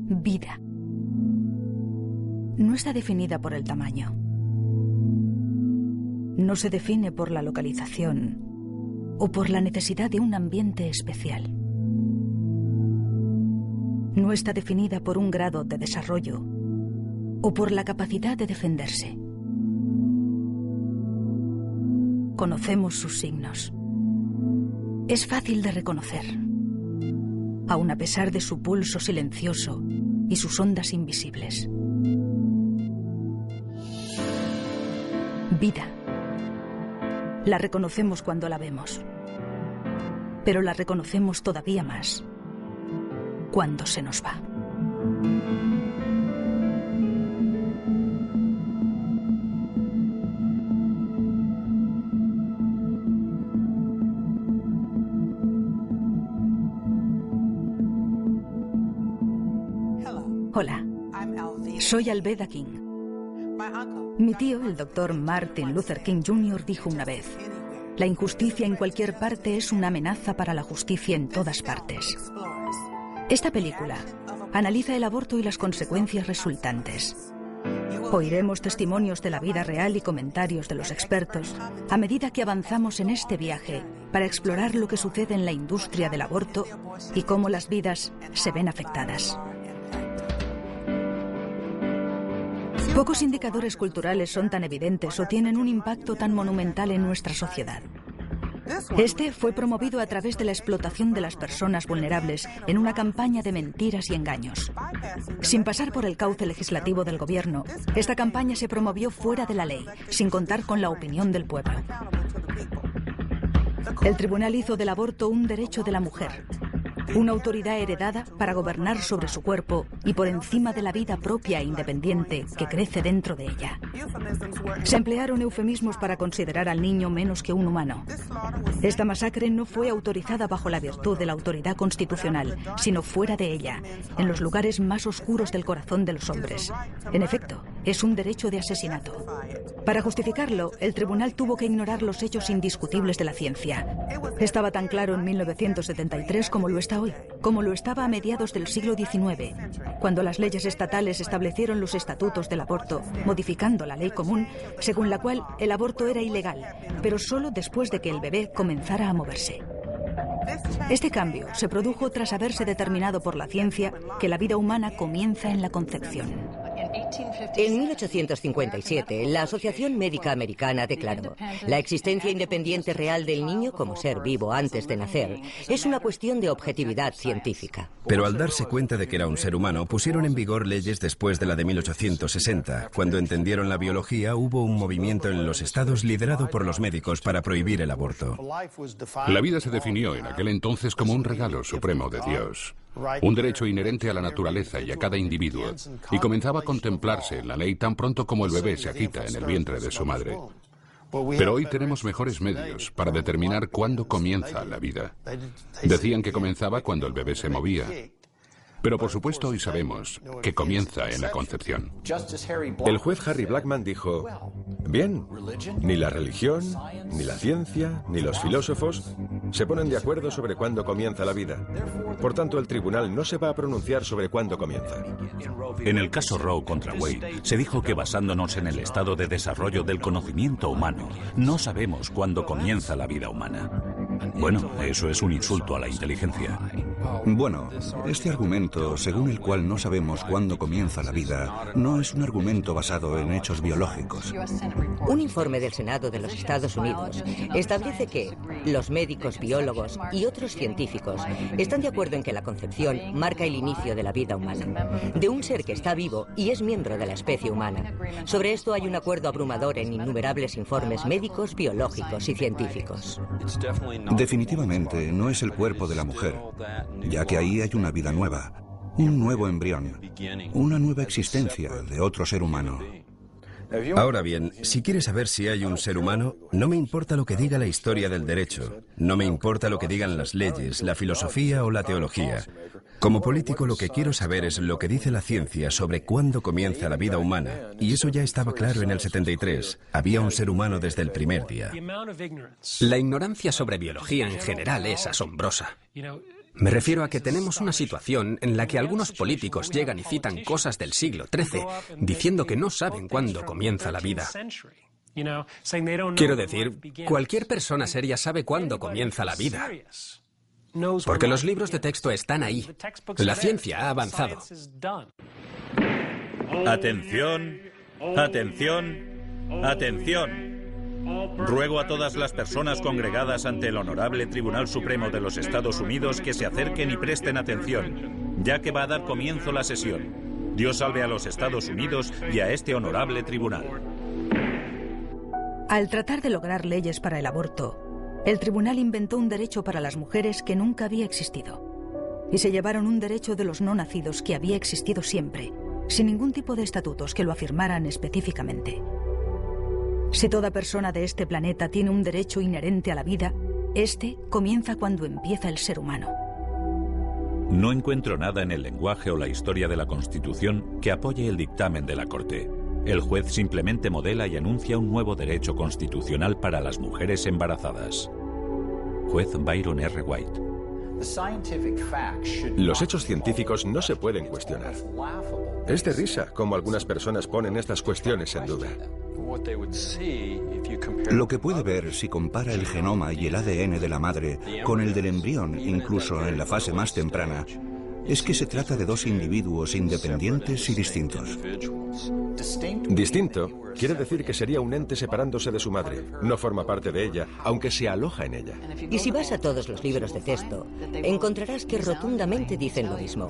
Vida. No está definida por el tamaño. No se define por la localización o por la necesidad de un ambiente especial. No está definida por un grado de desarrollo o por la capacidad de defenderse. Conocemos sus signos. Es fácil de reconocer, aun a pesar de su pulso silencioso y sus ondas invisibles. Vida. La reconocemos cuando la vemos, pero la reconocemos todavía más cuando se nos va. Hola, soy Alveda King. Mi tío, el doctor Martin Luther King Jr., dijo una vez: la injusticia en cualquier parte es una amenaza para la justicia en todas partes. Esta película analiza el aborto y las consecuencias resultantes. Oiremos testimonios de la vida real y comentarios de los expertos a medida que avanzamos en este viaje para explorar lo que sucede en la industria del aborto y cómo las vidas se ven afectadas. Pocos indicadores culturales son tan evidentes o tienen un impacto tan monumental en nuestra sociedad. Este fue promovido a través de la explotación de las personas vulnerables en una campaña de mentiras y engaños. Sin pasar por el cauce legislativo del gobierno, esta campaña se promovió fuera de la ley, sin contar con la opinión del pueblo. El tribunal hizo del aborto un derecho de la mujer, una autoridad heredada para gobernar sobre su cuerpo y por encima de la vida propia e independiente que crece dentro de ella. Se emplearon eufemismos para considerar al niño menos que un humano. Esta masacre no fue autorizada bajo la virtud de la autoridad constitucional, sino fuera de ella, en los lugares más oscuros del corazón de los hombres. En efecto, es un derecho de asesinato. Para justificarlo, el tribunal tuvo que ignorar los hechos indiscutibles de la ciencia. Estaba tan claro en 1973 como lo está hoy, como lo estaba a mediados del siglo XIX, cuando las leyes estatales establecieron los estatutos del aborto, modificando la ley común, según la cual el aborto era ilegal, pero solo después de que el bebé comenzara a moverse. Este cambio se produjo tras haberse determinado por la ciencia que la vida humana comienza en la concepción. En 1857, la Asociación Médica Americana declaró: la existencia independiente real del niño como ser vivo antes de nacer es una cuestión de objetividad científica. Pero al darse cuenta de que era un ser humano, pusieron en vigor leyes después de la de 1860. Cuando entendieron la biología, hubo un movimiento en los estados liderado por los médicos para prohibir el aborto. La vida se definió en aquel entonces como un regalo supremo de Dios, un derecho inherente a la naturaleza y a cada individuo, y comenzaba a contemplarse en la ley tan pronto como el bebé se agita en el vientre de su madre. Pero hoy tenemos mejores medios para determinar cuándo comienza la vida. Decían que comenzaba cuando el bebé se movía, pero por supuesto hoy sabemos que comienza en la concepción. El juez Harry Blackman dijo: bien, ni la religión, ni la ciencia, ni los filósofos se ponen de acuerdo sobre cuándo comienza la vida. Por tanto, el tribunal no se va a pronunciar sobre cuándo comienza. En el caso Roe contra Wade, se dijo que basándonos en el estado de desarrollo del conocimiento humano, no sabemos cuándo comienza la vida humana. Bueno, eso es un insulto a la inteligencia. Bueno, este argumento, según el cual no sabemos cuándo comienza la vida, no es un argumento basado en hechos biológicos. Un informe del Senado de los Estados Unidos establece que los médicos, biólogos y otros científicos están de acuerdo en que la concepción marca el inicio de la vida humana, de un ser que está vivo y es miembro de la especie humana. Sobre esto hay un acuerdo abrumador en innumerables informes médicos, biológicos y científicos. Definitivamente no es el cuerpo de la mujer, ya que ahí hay una vida nueva, un nuevo embrión, una nueva existencia de otro ser humano. Ahora bien, si quieres saber si hay un ser humano, no me importa lo que diga la historia del derecho, no me importa lo que digan las leyes, la filosofía o la teología. Como político, lo que quiero saber es lo que dice la ciencia sobre cuándo comienza la vida humana, y eso ya estaba claro en el 73. Había un ser humano desde el primer día. La ignorancia sobre biología en general es asombrosa. Me refiero a que tenemos una situación en la que algunos políticos llegan y citan cosas del siglo XIII, diciendo que no saben cuándo comienza la vida. Quiero decir, cualquier persona seria sabe cuándo comienza la vida. Porque los libros de texto están ahí. La ciencia ha avanzado. Atención, atención, atención. Ruego a todas las personas congregadas ante el Honorable Tribunal Supremo de los Estados Unidos que se acerquen y presten atención, ya que va a dar comienzo la sesión. Dios salve a los Estados Unidos y a este honorable tribunal. Al tratar de lograr leyes para el aborto, el tribunal inventó un derecho para las mujeres que nunca había existido. Y se llevaron un derecho de los no nacidos que había existido siempre, sin ningún tipo de estatutos que lo afirmaran específicamente. Si toda persona de este planeta tiene un derecho inherente a la vida, este comienza cuando empieza el ser humano. No encuentro nada en el lenguaje o la historia de la Constitución que apoye el dictamen de la Corte. El juez simplemente modela y anuncia un nuevo derecho constitucional para las mujeres embarazadas. Juez Byron R. White. Los hechos científicos no se pueden cuestionar. Es de risa cómo algunas personas ponen estas cuestiones en duda. Lo que puede ver si compara el genoma y el ADN de la madre con el del embrión, incluso en la fase más temprana, es que se trata de dos individuos independientes y distintos. Distinto quiere decir que sería un ente separándose de su madre. No forma parte de ella, aunque se aloja en ella. Y si vas a todos los libros de texto, encontrarás que rotundamente dicen lo mismo.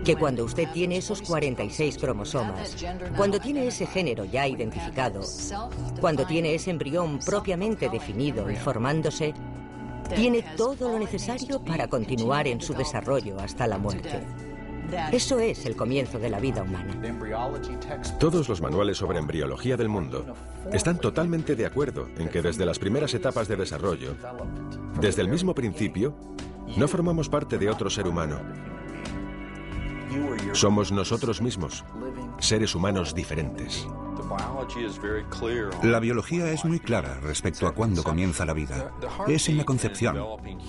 Que cuando usted tiene esos 46 cromosomas, cuando tiene ese género ya identificado, cuando tiene ese embrión propiamente definido y formándose, tiene todo lo necesario para continuar en su desarrollo hasta la muerte. Eso es el comienzo de la vida humana. Todos los manuales sobre embriología del mundo están totalmente de acuerdo en que desde las primeras etapas de desarrollo, desde el mismo principio, no formamos parte de otro ser humano. Somos nosotros mismos, seres humanos diferentes. La biología es muy clara respecto a cuándo comienza la vida. Es en la concepción.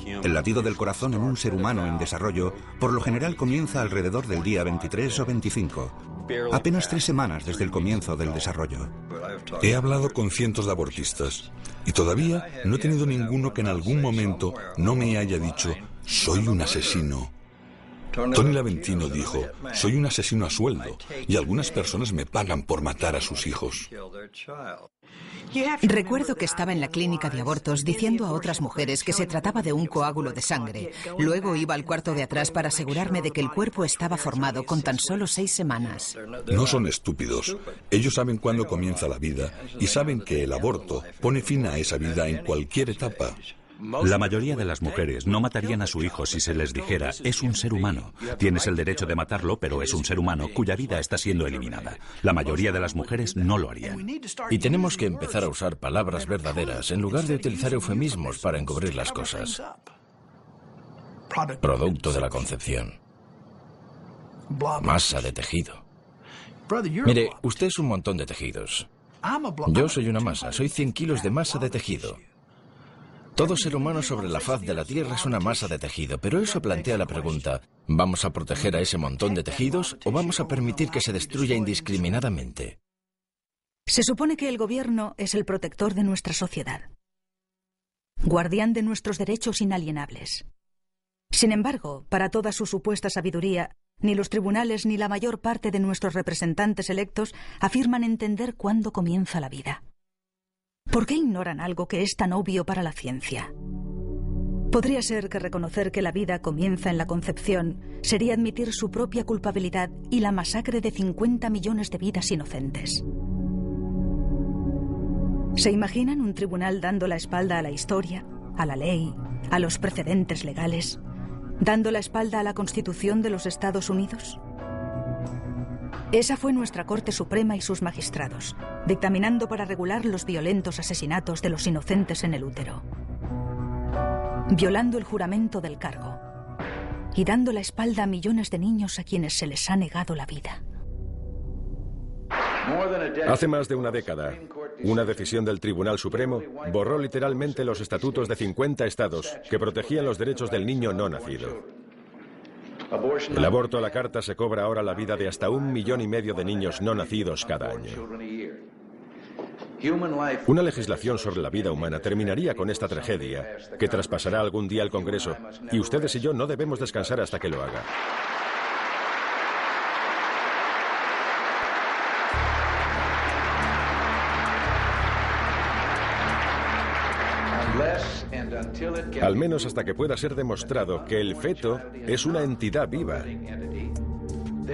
El latido del corazón en un ser humano en desarrollo por lo general comienza alrededor del día 23 o 25, apenas 3 semanas desde el comienzo del desarrollo. He hablado con cientos de abortistas y todavía no he tenido ninguno que en algún momento no me haya dicho «soy un asesino». Tony Laventino dijo, soy un asesino a sueldo y algunas personas me pagan por matar a sus hijos. Recuerdo que estaba en la clínica de abortos diciendo a otras mujeres que se trataba de un coágulo de sangre. Luego iba al cuarto de atrás para asegurarme de que el cuerpo estaba formado con tan solo 6 semanas. No son estúpidos. Ellos saben cuándo comienza la vida y saben que el aborto pone fin a esa vida en cualquier etapa. La mayoría de las mujeres no matarían a su hijo si se les dijera, es un ser humano. Tienes el derecho de matarlo, pero es un ser humano cuya vida está siendo eliminada. La mayoría de las mujeres no lo harían. Y tenemos que empezar a usar palabras verdaderas en lugar de utilizar eufemismos para encubrir las cosas. Producto de la concepción. Masa de tejido. Mire, usted es un montón de tejidos. Yo soy una masa, soy 100 kilos de masa de tejido. Todo ser humano sobre la faz de la Tierra es una masa de tejido, pero eso plantea la pregunta, ¿vamos a proteger a ese montón de tejidos o vamos a permitir que se destruya indiscriminadamente? Se supone que el gobierno es el protector de nuestra sociedad, guardián de nuestros derechos inalienables. Sin embargo, para toda su supuesta sabiduría, ni los tribunales ni la mayor parte de nuestros representantes electos afirman entender cuándo comienza la vida. ¿Por qué ignoran algo que es tan obvio para la ciencia? Podría ser que reconocer que la vida comienza en la concepción sería admitir su propia culpabilidad y la masacre de 50 millones de vidas inocentes. ¿Se imaginan un tribunal dando la espalda a la historia, a la ley, a los precedentes legales, dando la espalda a la Constitución de los Estados Unidos? Esa fue nuestra Corte Suprema y sus magistrados, dictaminando para regular los violentos asesinatos de los inocentes en el útero, violando el juramento del cargo y dando la espalda a millones de niños a quienes se les ha negado la vida. Hace más de una década, una decisión del Tribunal Supremo borró literalmente los estatutos de 50 estados que protegían los derechos del niño no nacido. El aborto a la carta se cobra ahora la vida de hasta 1,5 millones de niños no nacidos cada año. Una legislación sobre la vida humana terminaría con esta tragedia, que traspasará algún día el Congreso, y ustedes y yo no debemos descansar hasta que lo haga. Al menos hasta que pueda ser demostrado que el feto es una entidad viva,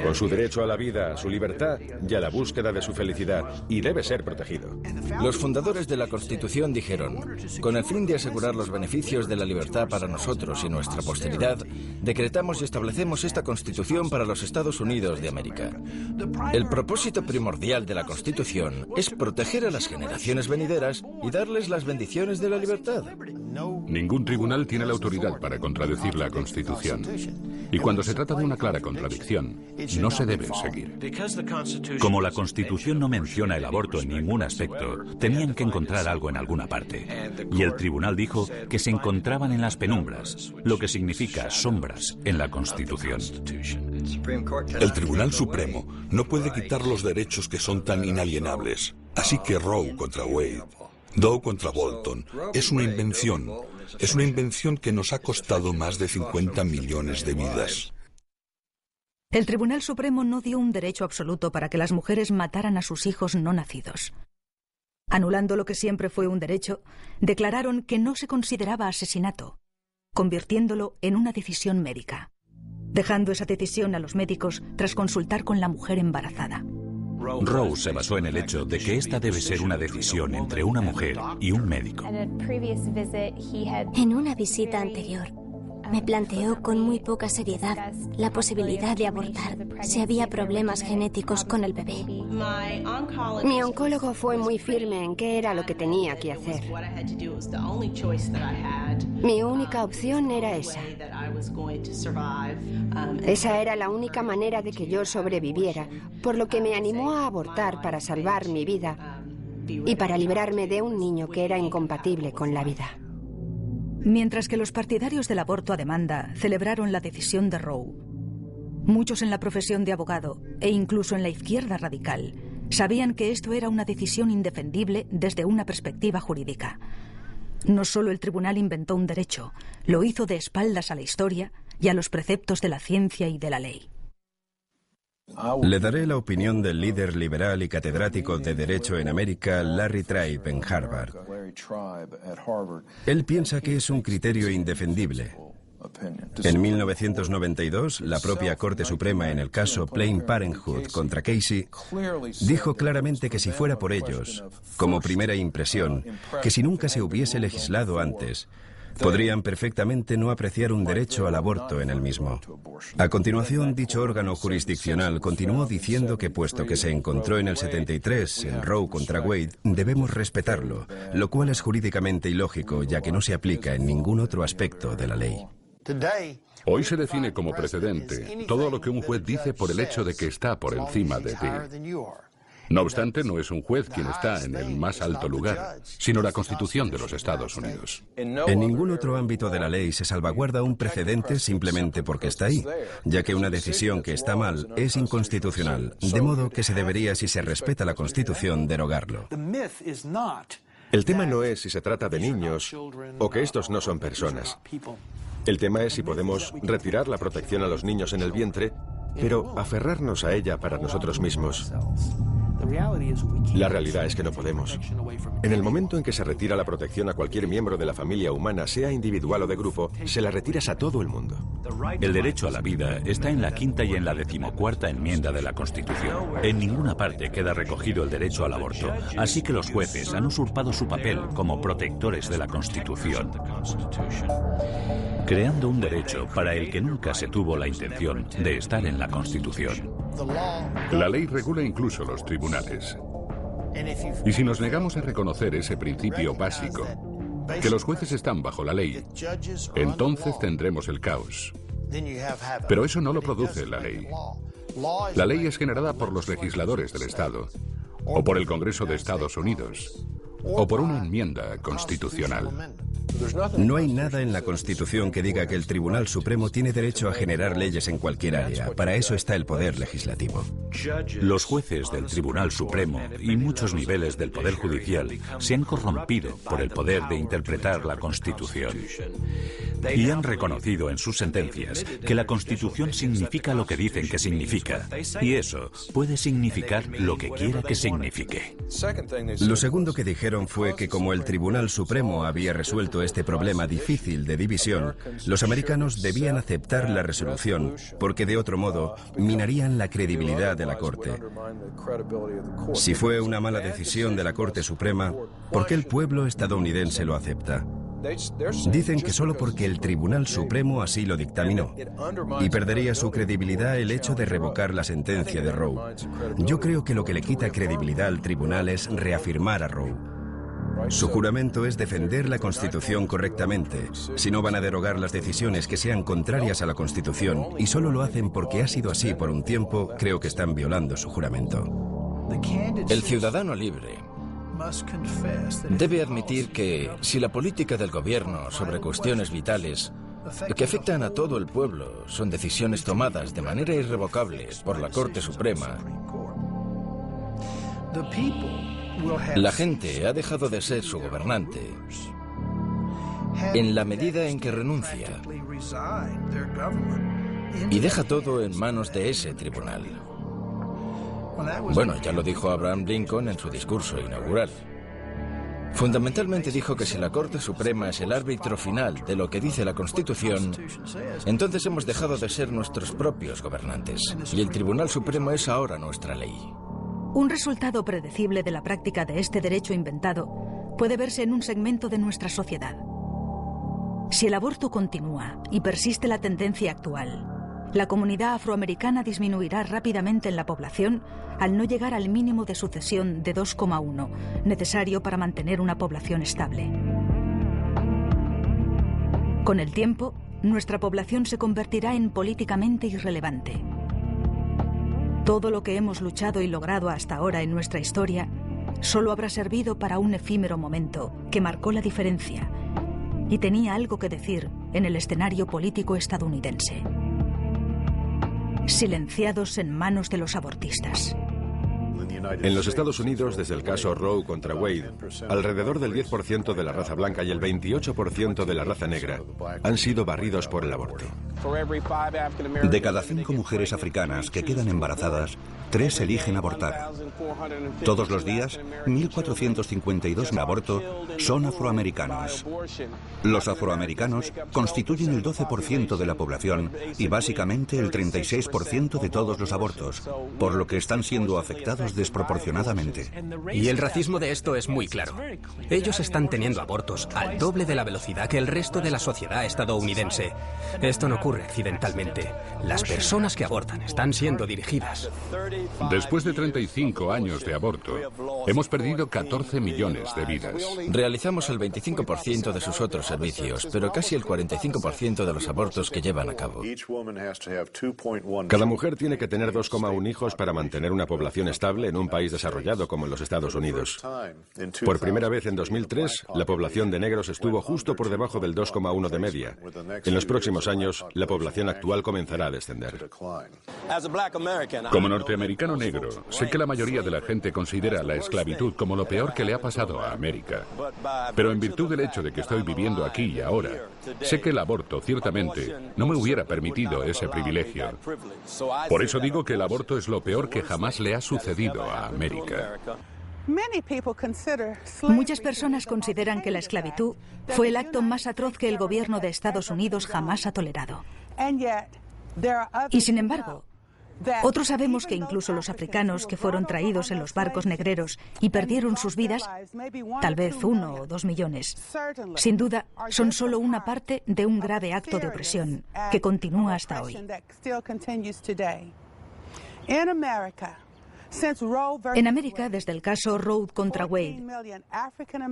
con su derecho a la vida, a su libertad y a la búsqueda de su felicidad, y debe ser protegido. Los fundadores de la Constitución dijeron, con el fin de asegurar los beneficios de la libertad para nosotros y nuestra posteridad, decretamos y establecemos esta Constitución para los Estados Unidos de América. El propósito primordial de la Constitución es proteger a las generaciones venideras y darles las bendiciones de la libertad. Ningún tribunal tiene la autoridad para contradecir la Constitución. Y cuando se trata de una clara contradicción, no se debe seguir. Como la Constitución no menciona el aborto en ningún aspecto, tenían que encontrar algo en alguna parte. Y el tribunal dijo que se encontraban en las penumbras, lo que significa sombras en la Constitución. El Tribunal Supremo no puede quitar los derechos que son tan inalienables. Así que Roe contra Wade, Doe contra Bolton, es una invención. Es una invención que nos ha costado más de 50 millones de vidas. El Tribunal Supremo no dio un derecho absoluto para que las mujeres mataran a sus hijos no nacidos. Anulando lo que siempre fue un derecho, declararon que no se consideraba asesinato, convirtiéndolo en una decisión médica, dejando esa decisión a los médicos tras consultar con la mujer embarazada. Roe se basó en el hecho de que esta debe ser una decisión entre una mujer y un médico. En una visita anterior, me planteó con muy poca seriedad la posibilidad de abortar si había problemas genéticos con el bebé. Mi oncólogo fue muy firme en qué era lo que tenía que hacer. Mi única opción era esa. Esa era la única manera de que yo sobreviviera, por lo que me animó a abortar para salvar mi vida y para librarme de un niño que era incompatible con la vida. Mientras que los partidarios del aborto a demanda celebraron la decisión de Roe, muchos en la profesión de abogado e incluso en la izquierda radical sabían que esto era una decisión indefendible desde una perspectiva jurídica. No solo el tribunal inventó un derecho, lo hizo de espaldas a la historia y a los preceptos de la ciencia y de la ley. Le daré la opinión del líder liberal y catedrático de Derecho en América, Larry Tribe, en Harvard. Él piensa que es un criterio indefendible. En 1992, la propia Corte Suprema en el caso Planned Parenthood contra Casey dijo claramente que si fuera por ellos, como primera impresión, que si nunca se hubiese legislado antes, podrían perfectamente no apreciar un derecho al aborto en el mismo. A continuación, dicho órgano jurisdiccional continuó diciendo que puesto que se encontró en el 73 en Roe contra Wade, debemos respetarlo, lo cual es jurídicamente ilógico ya que no se aplica en ningún otro aspecto de la ley. Hoy se define como precedente todo lo que un juez dice por el hecho de que está por encima de ti. No obstante, no es un juez quien está en el más alto lugar, sino la Constitución de los Estados Unidos. En ningún otro ámbito de la ley se salvaguarda un precedente simplemente porque está ahí, ya que una decisión que está mal es inconstitucional, de modo que se debería, si se respeta la Constitución, derogarlo. El tema no es si se trata de niños o que estos no son personas. El tema es si podemos retirar la protección a los niños en el vientre, pero aferrarnos a ella para nosotros mismos. La realidad es que no podemos. En el momento en que se retira la protección a cualquier miembro de la familia humana, sea individual o de grupo, se la retiras a todo el mundo. El derecho a la vida está en la 5ª y en la 14ª enmienda de la Constitución. En ninguna parte queda recogido el derecho al aborto, así que los jueces han usurpado su papel como protectores de la Constitución, creando un derecho para el que nunca se tuvo la intención de estar en la Constitución. La ley regula incluso los tribunales. Y si nos negamos a reconocer ese principio básico, que los jueces están bajo la ley, entonces tendremos el caos. Pero eso no lo produce la ley. La ley es generada por los legisladores del Estado o por el Congreso de Estados Unidos, o por una enmienda constitucional. No hay nada en la Constitución que diga que el Tribunal Supremo tiene derecho a generar leyes en cualquier área. Para eso está el poder legislativo. Los jueces del Tribunal Supremo y muchos niveles del Poder Judicial se han corrompido por el poder de interpretar la Constitución. Y han reconocido en sus sentencias que la Constitución significa lo que dicen que significa. Y eso puede significar lo que quiera que signifique. Lo segundo que dijeron fue que como el Tribunal Supremo había resuelto este problema difícil de división, los americanos debían aceptar la resolución, porque de otro modo minarían la credibilidad de la Corte. Si fue una mala decisión de la Corte Suprema, ¿por qué el pueblo estadounidense lo acepta? Dicen que solo porque el Tribunal Supremo así lo dictaminó, y perdería su credibilidad el hecho de revocar la sentencia de Roe. Yo creo que lo que le quita credibilidad al tribunal es reafirmar a Roe. Su juramento es defender la Constitución correctamente. Si no van a derogar las decisiones que sean contrarias a la Constitución y solo lo hacen porque ha sido así por un tiempo, creo que están violando su juramento. El ciudadano libre debe admitir que si la política del gobierno sobre cuestiones vitales que afectan a todo el pueblo son decisiones tomadas de manera irrevocable por la Corte Suprema, la gente ha dejado de ser su gobernante en la medida en que renuncia y deja todo en manos de ese tribunal. Bueno, ya lo dijo Abraham Lincoln en su discurso inaugural. Fundamentalmente dijo que si la Corte Suprema es el árbitro final de lo que dice la Constitución, entonces hemos dejado de ser nuestros propios gobernantes. Y el Tribunal Supremo es ahora nuestra ley. Un resultado predecible de la práctica de este derecho inventado puede verse en un segmento de nuestra sociedad. Si el aborto continúa y persiste la tendencia actual, la comunidad afroamericana disminuirá rápidamente en la población al no llegar al mínimo de sucesión de 2,1, necesario para mantener una población estable. Con el tiempo, nuestra población se convertirá en políticamente irrelevante. Todo lo que hemos luchado y logrado hasta ahora en nuestra historia solo habrá servido para un efímero momento que marcó la diferencia y tenía algo que decir en el escenario político estadounidense. Silenciados en manos de los abortistas. En los Estados Unidos, desde el caso Roe contra Wade, alrededor del 10% de la raza blanca y el 28% de la raza negra han sido barridos por el aborto. De cada 5 mujeres africanas que quedan embarazadas, 3 eligen abortar. Todos los días, 1.452 abortos son afroamericanos. Los afroamericanos constituyen el 12% de la población y básicamente el 36% de todos los abortos, por lo que están siendo afectados desproporcionadamente. Y el racismo de esto es muy claro. Ellos están teniendo abortos al doble de la velocidad que el resto de la sociedad estadounidense. Esto no ocurre accidentalmente. Las personas que abortan están siendo dirigidas. Después de 35 años de aborto, hemos perdido 14 millones de vidas. Realizamos el 25% de sus otros servicios, pero casi el 45% de los abortos que llevan a cabo. Cada mujer tiene que tener 2,1 hijos para mantener una población estable en un país desarrollado como los Estados Unidos. Por primera vez en 2003, la población de negros estuvo justo por debajo del 2,1 de media. En los próximos años, la población actual comenzará a descender. Como norteamericano negro, sé que la mayoría de la gente considera la esclavitud como lo peor que le ha pasado a América. Pero en virtud del hecho de que estoy viviendo aquí y ahora, sé que el aborto, ciertamente, no me hubiera permitido ese privilegio. Por eso digo que el aborto es lo peor que jamás le ha sucedido a América. Muchas personas consideran que la esclavitud fue el acto más atroz que el gobierno de Estados Unidos jamás ha tolerado. Y sin embargo, otros sabemos que incluso los africanos que fueron traídos en los barcos negreros y perdieron sus vidas, tal vez 1 o 2 millones, sin duda son solo una parte de un grave acto de opresión que continúa hasta hoy. En América, desde el caso Roe contra Wade,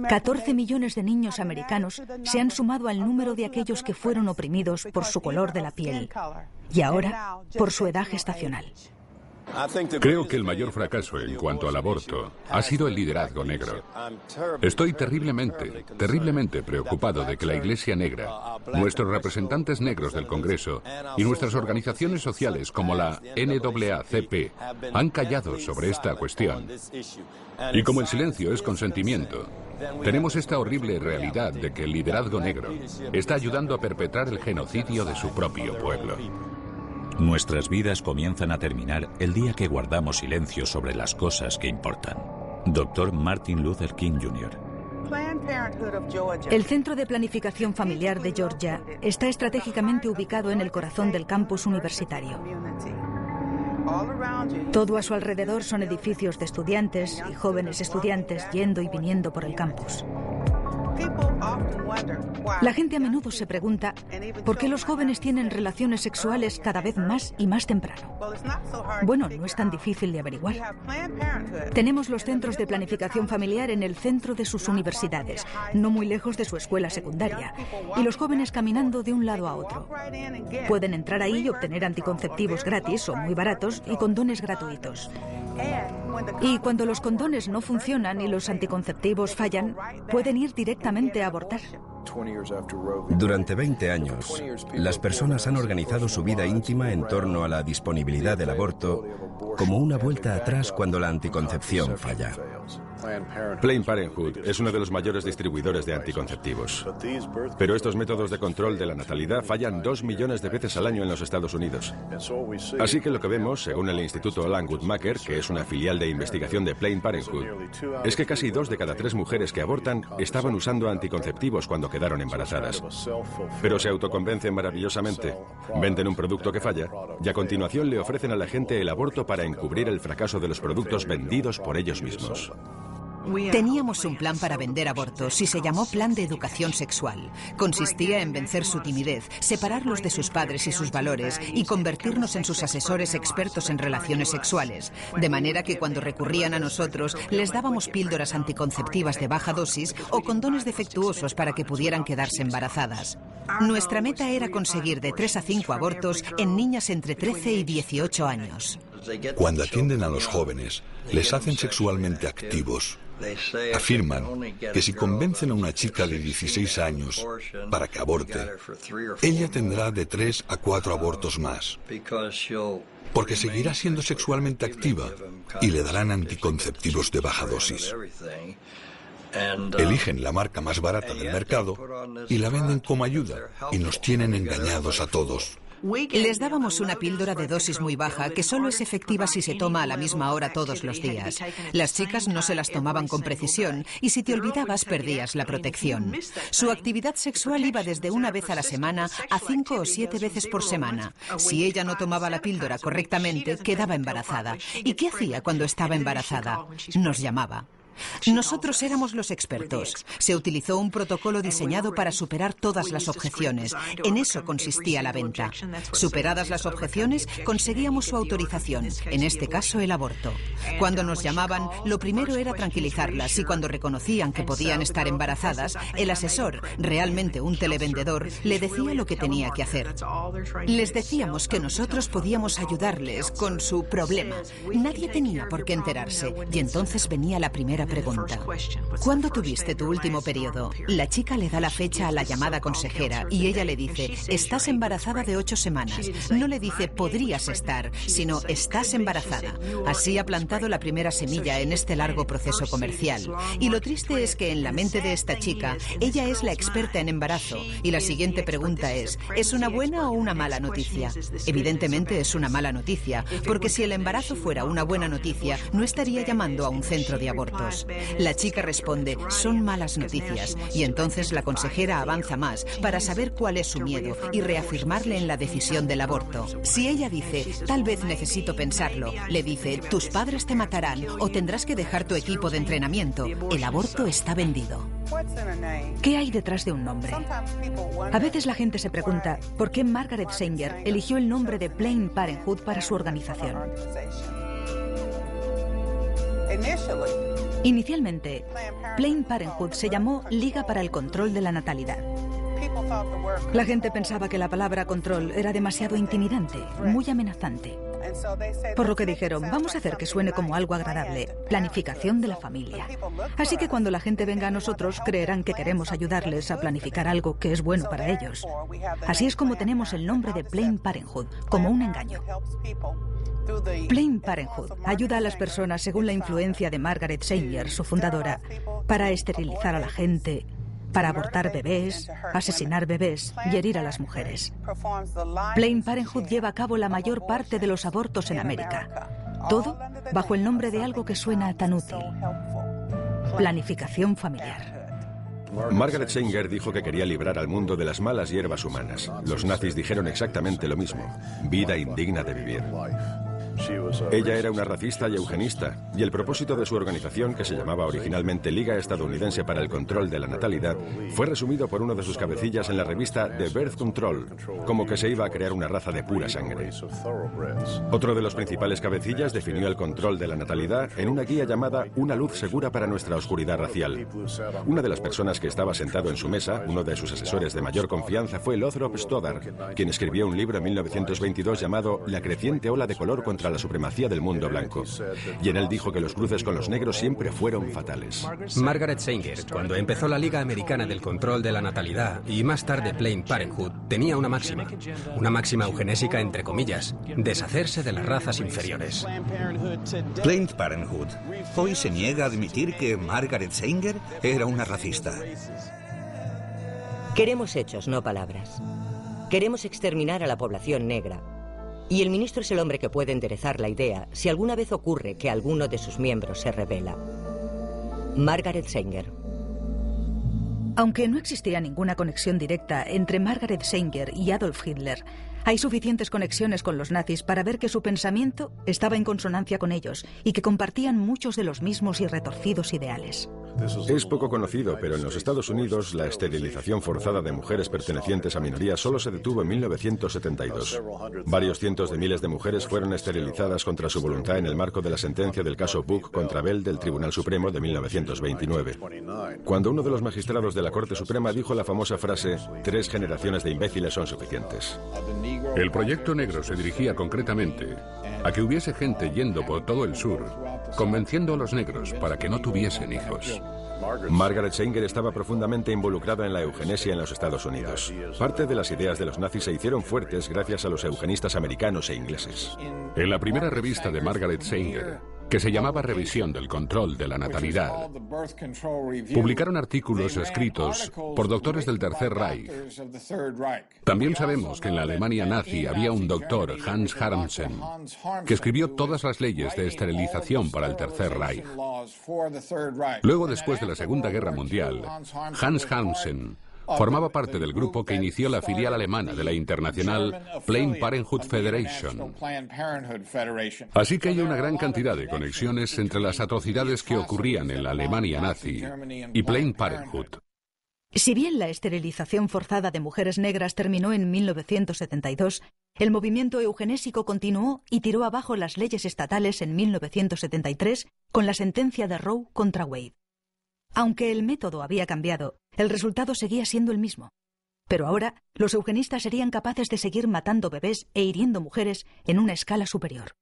14 millones de niños americanos se han sumado al número de aquellos que fueron oprimidos por su color de la piel y ahora por su edad gestacional. Creo que el mayor fracaso en cuanto al aborto ha sido el liderazgo negro. Estoy terriblemente preocupado de que la Iglesia Negra, nuestros representantes negros del Congreso y nuestras organizaciones sociales como la NAACP han callado sobre esta cuestión. Y como el silencio es consentimiento, tenemos esta horrible realidad de que el liderazgo negro está ayudando a perpetrar el genocidio de su propio pueblo. Nuestras vidas comienzan a terminar el día que guardamos silencio sobre las cosas que importan. Dr. Martin Luther King Jr. El Centro de Planificación Familiar de Georgia está estratégicamente ubicado en el corazón del campus universitario. Todo a su alrededor son edificios de estudiantes y jóvenes estudiantes yendo y viniendo por el campus. La gente a menudo se pregunta por qué los jóvenes tienen relaciones sexuales cada vez más y más temprano. Bueno, no es tan difícil de averiguar. Tenemos los centros de planificación familiar en el centro de sus universidades, no muy lejos de su escuela secundaria, y los jóvenes caminando de un lado a otro. Pueden entrar ahí y obtener anticonceptivos gratis o muy baratos y condones gratuitos. Y cuando los condones no funcionan y los anticonceptivos fallan, pueden ir directamente a abortar. Durante 20 años, las personas han organizado su vida íntima en torno a la disponibilidad del aborto como una vuelta atrás cuando la anticoncepción falla. Planned Parenthood es uno de los mayores distribuidores de anticonceptivos. Pero estos métodos de control de la natalidad fallan 2 millones de veces al año en los Estados Unidos. Así que lo que vemos, según el Instituto Alan Guttmacher, que es una filial de investigación de Planned Parenthood, es que casi 2 de cada 3 mujeres que abortan estaban usando anticonceptivos cuando quedaron embarazadas. Pero se autoconvencen maravillosamente, venden un producto que falla y a continuación le ofrecen a la gente el aborto para encubrir el fracaso de los productos vendidos por ellos mismos. Teníamos un plan para vender abortos y se llamó Plan de Educación Sexual. Consistía en vencer su timidez, separarlos de sus padres y sus valores y convertirnos en sus asesores expertos en relaciones sexuales. De manera que cuando recurrían a nosotros, les dábamos píldoras anticonceptivas de baja dosis o condones defectuosos para que pudieran quedarse embarazadas. Nuestra meta era conseguir de 3 a 5 abortos en niñas entre 13 y 18 años. Cuando atienden a los jóvenes, les hacen sexualmente activos. Afirman que si convencen a una chica de 16 años para que aborte, ella tendrá de 3 a 4 abortos más, porque seguirá siendo sexualmente activa y le darán anticonceptivos de baja dosis. Eligen la marca más barata del mercado y la venden como ayuda y nos tienen engañados a todos. Les dábamos una píldora de dosis muy baja que solo es efectiva si se toma a la misma hora todos los días. Las chicas no se las tomaban con precisión y si te olvidabas perdías la protección. Su actividad sexual iba desde una vez a la semana a 5 o 7 veces por semana. Si ella no tomaba la píldora correctamente, quedaba embarazada. ¿Y qué hacía cuando estaba embarazada? Nos llamaba. Nosotros éramos los expertos. Se utilizó un protocolo diseñado para superar todas las objeciones. En eso consistía la venta. Superadas las objeciones, conseguíamos su autorización, en este caso el aborto. Cuando nos llamaban, lo primero era tranquilizarlas y cuando reconocían que podían estar embarazadas, el asesor, realmente un televendedor, le decía lo que tenía que hacer. Les decíamos que nosotros podíamos ayudarles con su problema. Nadie tenía por qué enterarse. Y entonces venía la primera pregunta. ¿Cuándo tuviste tu último periodo? La chica le da la fecha a la llamada consejera y ella le dice, estás embarazada de 8 semanas. No le dice, podrías estar, sino estás embarazada. Así ha plantado la primera semilla en este largo proceso comercial. Y lo triste es que en la mente de esta chica, ella es la experta en embarazo. Y la siguiente pregunta ¿es una buena o una mala noticia? Evidentemente es una mala noticia, porque si el embarazo fuera una buena noticia, no estaría llamando a un centro de abortos. La chica responde, son malas noticias, y entonces la consejera avanza más para saber cuál es su miedo y reafirmarle en la decisión del aborto. Si ella dice, tal vez necesito pensarlo, le dice, tus padres te matarán o tendrás que dejar tu equipo de entrenamiento. El aborto está vendido. ¿Qué hay detrás de un nombre? A veces la gente se pregunta por qué Margaret Sanger eligió el nombre de Planned Parenthood para su organización. Inicialmente, Planned Parenthood se llamó Liga para el Control de la Natalidad. La gente pensaba que la palabra control era demasiado intimidante, muy amenazante. Por lo que dijeron, vamos a hacer que suene como algo agradable, planificación de la familia. Así que cuando la gente venga a nosotros, creerán que queremos ayudarles a planificar algo que es bueno para ellos. Así es como tenemos el nombre de Planned Parenthood, como un engaño. Planned Parenthood ayuda a las personas según la influencia de Margaret Sanger, su fundadora, para esterilizar a la gente, para abortar bebés, asesinar bebés y herir a las mujeres. Planned Parenthood lleva a cabo la mayor parte de los abortos en América. Todo bajo el nombre de algo que suena tan útil: planificación familiar. Margaret Sanger dijo que quería librar al mundo de las malas hierbas humanas. Los nazis dijeron exactamente lo mismo: vida indigna de vivir. Ella era una racista y eugenista, y el propósito de su organización, que se llamaba originalmente Liga Estadounidense para el Control de la Natalidad, fue resumido por uno de sus cabecillas en la revista The Birth Control, como que se iba a crear una raza de pura sangre. Otro de los principales cabecillas definió el control de la natalidad en una guía llamada Una luz segura para nuestra oscuridad racial. Una de las personas que estaba sentado en su mesa, uno de sus asesores de mayor confianza, fue Lothrop Stoddard, quien escribió un libro en 1922 llamado La creciente ola de color contra la supremacía del mundo blanco. Y en él dijo que los cruces con los negros siempre fueron fatales. Margaret Sanger, cuando empezó la Liga Americana del Control de la Natalidad y más tarde Planned Parenthood, tenía una máxima eugenésica entre comillas: deshacerse de las razas inferiores. Planned Parenthood hoy se niega a admitir que Margaret Sanger era una racista. Queremos hechos, no palabras. Queremos exterminar a la población negra. Y el ministro es el hombre que puede enderezar la idea si alguna vez ocurre que alguno de sus miembros se rebela. Margaret Sanger. Aunque no existía ninguna conexión directa entre Margaret Sanger y Adolf Hitler, hay suficientes conexiones con los nazis para ver que su pensamiento estaba en consonancia con ellos y que compartían muchos de los mismos y retorcidos ideales. Es poco conocido, pero en los Estados Unidos la esterilización forzada de mujeres pertenecientes a minorías solo se detuvo en 1972. Varios cientos de miles de mujeres fueron esterilizadas contra su voluntad en el marco de la sentencia del caso Buck contra Bell del Tribunal Supremo de 1929. Cuando uno de los magistrados de la Corte Suprema dijo la famosa frase: 3 generaciones de imbéciles son suficientes. El Proyecto Negro se dirigía concretamente a que hubiese gente yendo por todo el sur, convenciendo a los negros para que no tuviesen hijos. Margaret Sanger estaba profundamente involucrada en la eugenesia en los Estados Unidos. Parte de las ideas de los nazis se hicieron fuertes gracias a los eugenistas americanos e ingleses. En la primera revista de Margaret Sanger, que se llamaba Revisión del Control de la Natalidad, publicaron artículos escritos por doctores del Tercer Reich. También sabemos que en la Alemania nazi había un doctor, Hans Harmsen, que escribió todas las leyes de esterilización para el Tercer Reich. Luego, después de la Segunda Guerra Mundial, Hans Harmsen formaba parte del grupo que inició la filial alemana de la internacional Planned Parenthood Federation. Así que hay una gran cantidad de conexiones entre las atrocidades que ocurrían en la Alemania nazi y Planned Parenthood. Si bien la esterilización forzada de mujeres negras terminó en 1972, el movimiento eugenésico continuó y tiró abajo las leyes estatales en 1973 con la sentencia de Roe contra Wade. Aunque el método había cambiado, el resultado seguía siendo el mismo. Pero ahora, los eugenistas serían capaces de seguir matando bebés e hiriendo mujeres en una escala superior.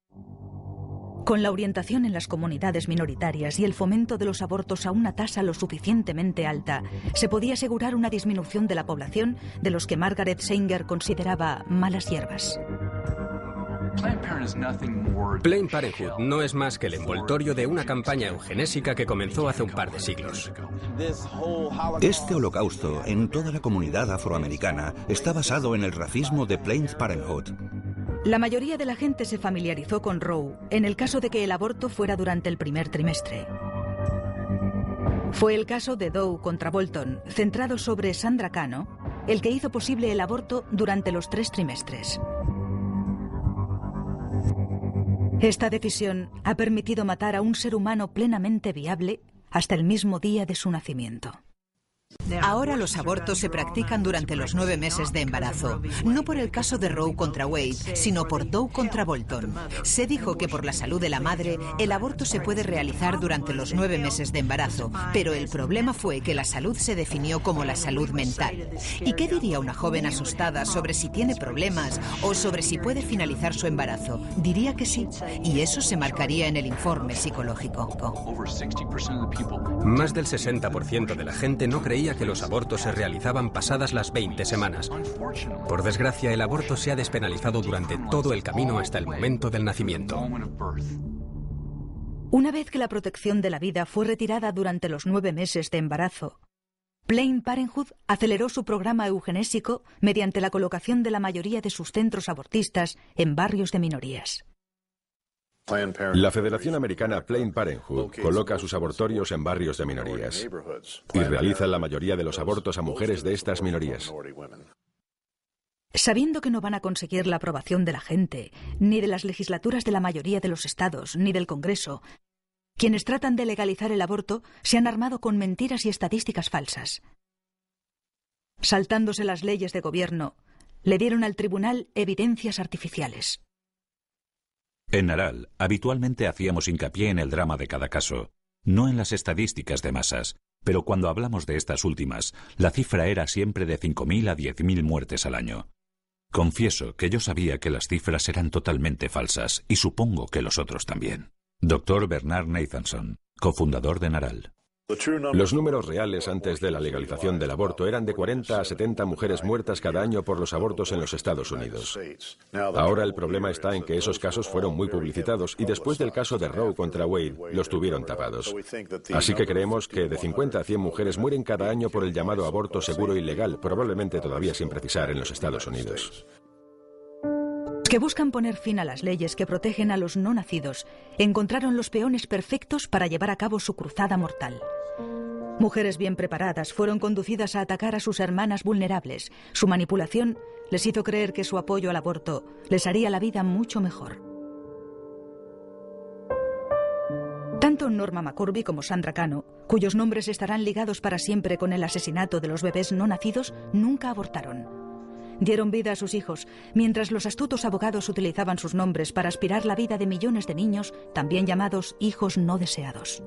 Con la orientación en las comunidades minoritarias y el fomento de los abortos a una tasa lo suficientemente alta, se podía asegurar una disminución de la población de los que Margaret Sanger consideraba malas hierbas. Planned Parenthood no es más que el envoltorio de una campaña eugenésica que comenzó hace un par de siglos. Este holocausto en toda la comunidad afroamericana está basado en el racismo de Planned Parenthood. La mayoría de la gente se familiarizó con Roe en el caso de que el aborto fuera durante el primer trimestre. Fue el caso de Doe contra Bolton, centrado sobre Sandra Cano, el que hizo posible el aborto durante los 3 trimestres. Esta decisión ha permitido matar a un ser humano plenamente viable hasta el mismo día de su nacimiento. Ahora los abortos se practican durante los 9 meses de embarazo, no por el caso de Roe contra Wade, sino por Doe contra Bolton. Se dijo que por la salud de la madre, el aborto se puede realizar durante los 9 meses de embarazo, pero el problema fue que la salud se definió como la salud mental. ¿Y qué diría una joven asustada sobre si tiene problemas o sobre si puede finalizar su embarazo? Diría que sí, y eso se marcaría en el informe psicológico. Más del 60% de la gente no creía que los abortos se realizaban pasadas las 20 semanas. Por desgracia, el aborto se ha despenalizado durante todo el camino hasta el momento del nacimiento. Una vez que la protección de la vida fue retirada durante los 9 meses de embarazo, Planned Parenthood aceleró su programa eugenésico mediante la colocación de la mayoría de sus centros abortistas en barrios de minorías. La Federación Americana Planned Parenthood coloca sus abortorios en barrios de minorías y realiza la mayoría de los abortos a mujeres de estas minorías. Sabiendo que no van a conseguir la aprobación de la gente, ni de las legislaturas de la mayoría de los estados, ni del Congreso, quienes tratan de legalizar el aborto se han armado con mentiras y estadísticas falsas. Saltándose las leyes de gobierno, le dieron al tribunal evidencias artificiales. En Naral, habitualmente hacíamos hincapié en el drama de cada caso, no en las estadísticas de masas, pero cuando hablamos de estas últimas, la cifra era siempre de 5.000 a 10.000 muertes al año. Confieso que yo sabía que las cifras eran totalmente falsas, y supongo que los otros también. Dr. Bernard Nathanson, cofundador de Naral. Los números reales antes de la legalización del aborto eran de 40 a 70 mujeres muertas cada año por los abortos en los Estados Unidos. Ahora el problema está en que esos casos fueron muy publicitados y después del caso de Roe contra Wade los tuvieron tapados. Así que creemos que de 50 a 100 mujeres mueren cada año por el llamado aborto seguro y legal, probablemente todavía sin precisar en los Estados Unidos. Los que buscan poner fin a las leyes que protegen a los no nacidos encontraron los peones perfectos para llevar a cabo su cruzada mortal. Mujeres bien preparadas fueron conducidas a atacar a sus hermanas vulnerables. Su manipulación les hizo creer que su apoyo al aborto les haría la vida mucho mejor. Tanto Norma McCorvey como Sandra Cano, cuyos nombres estarán ligados para siempre con el asesinato de los bebés no nacidos, nunca abortaron. Dieron vida a sus hijos, mientras los astutos abogados utilizaban sus nombres para aspirar la vida de millones de niños, también llamados hijos no deseados.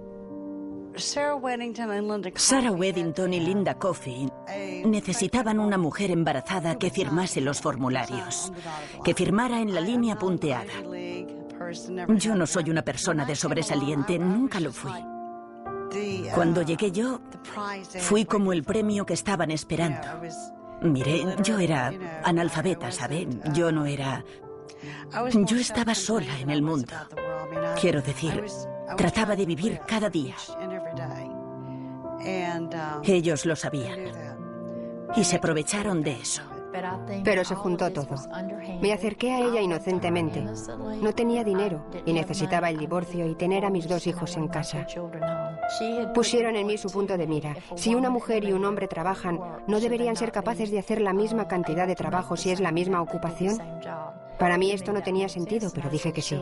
Sarah Weddington y Linda Coffey necesitaban una mujer embarazada que firmase los formularios, que firmara en la línea punteada. Yo no soy una persona de sobresaliente, nunca lo fui. Cuando llegué yo, fui como el premio que estaban esperando. Mire, yo era analfabeta, ¿sabe? Yo no era... Yo estaba sola en el mundo. Quiero decir, trataba de vivir cada día. Ellos lo sabían y se aprovecharon de eso. Pero se juntó todo. Me acerqué a ella inocentemente. No tenía dinero y necesitaba el divorcio y tener a mis 2 hijos en casa. Pusieron en mí su punto de mira. Si una mujer y un hombre trabajan, ¿no deberían ser capaces de hacer la misma cantidad de trabajo si es la misma ocupación? Para mí esto no tenía sentido, pero dije que sí.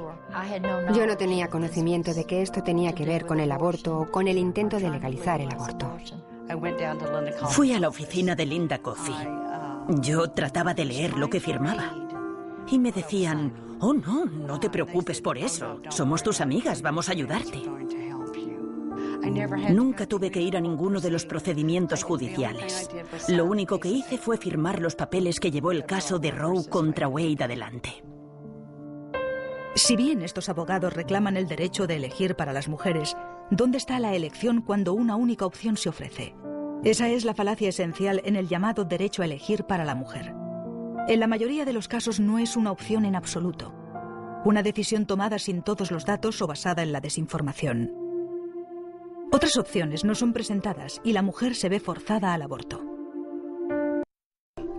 Yo no tenía conocimiento de que esto tenía que ver con el aborto o con el intento de legalizar el aborto. Fui a la oficina de Linda Coffey. Yo trataba de leer lo que firmaba. Y me decían, oh no, no te preocupes por eso. Somos tus amigas, vamos a ayudarte. Nunca tuve que ir a ninguno de los procedimientos judiciales. Lo único que hice fue firmar los papeles que llevó el caso de Roe contra Wade adelante. Si bien estos abogados reclaman el derecho de elegir para las mujeres, ¿dónde está la elección cuando una única opción se ofrece? Esa es la falacia esencial en el llamado derecho a elegir para la mujer. En la mayoría de los casos no es una opción en absoluto. Una decisión tomada sin todos los datos o basada en la desinformación. Otras opciones no son presentadas y la mujer se ve forzada al aborto.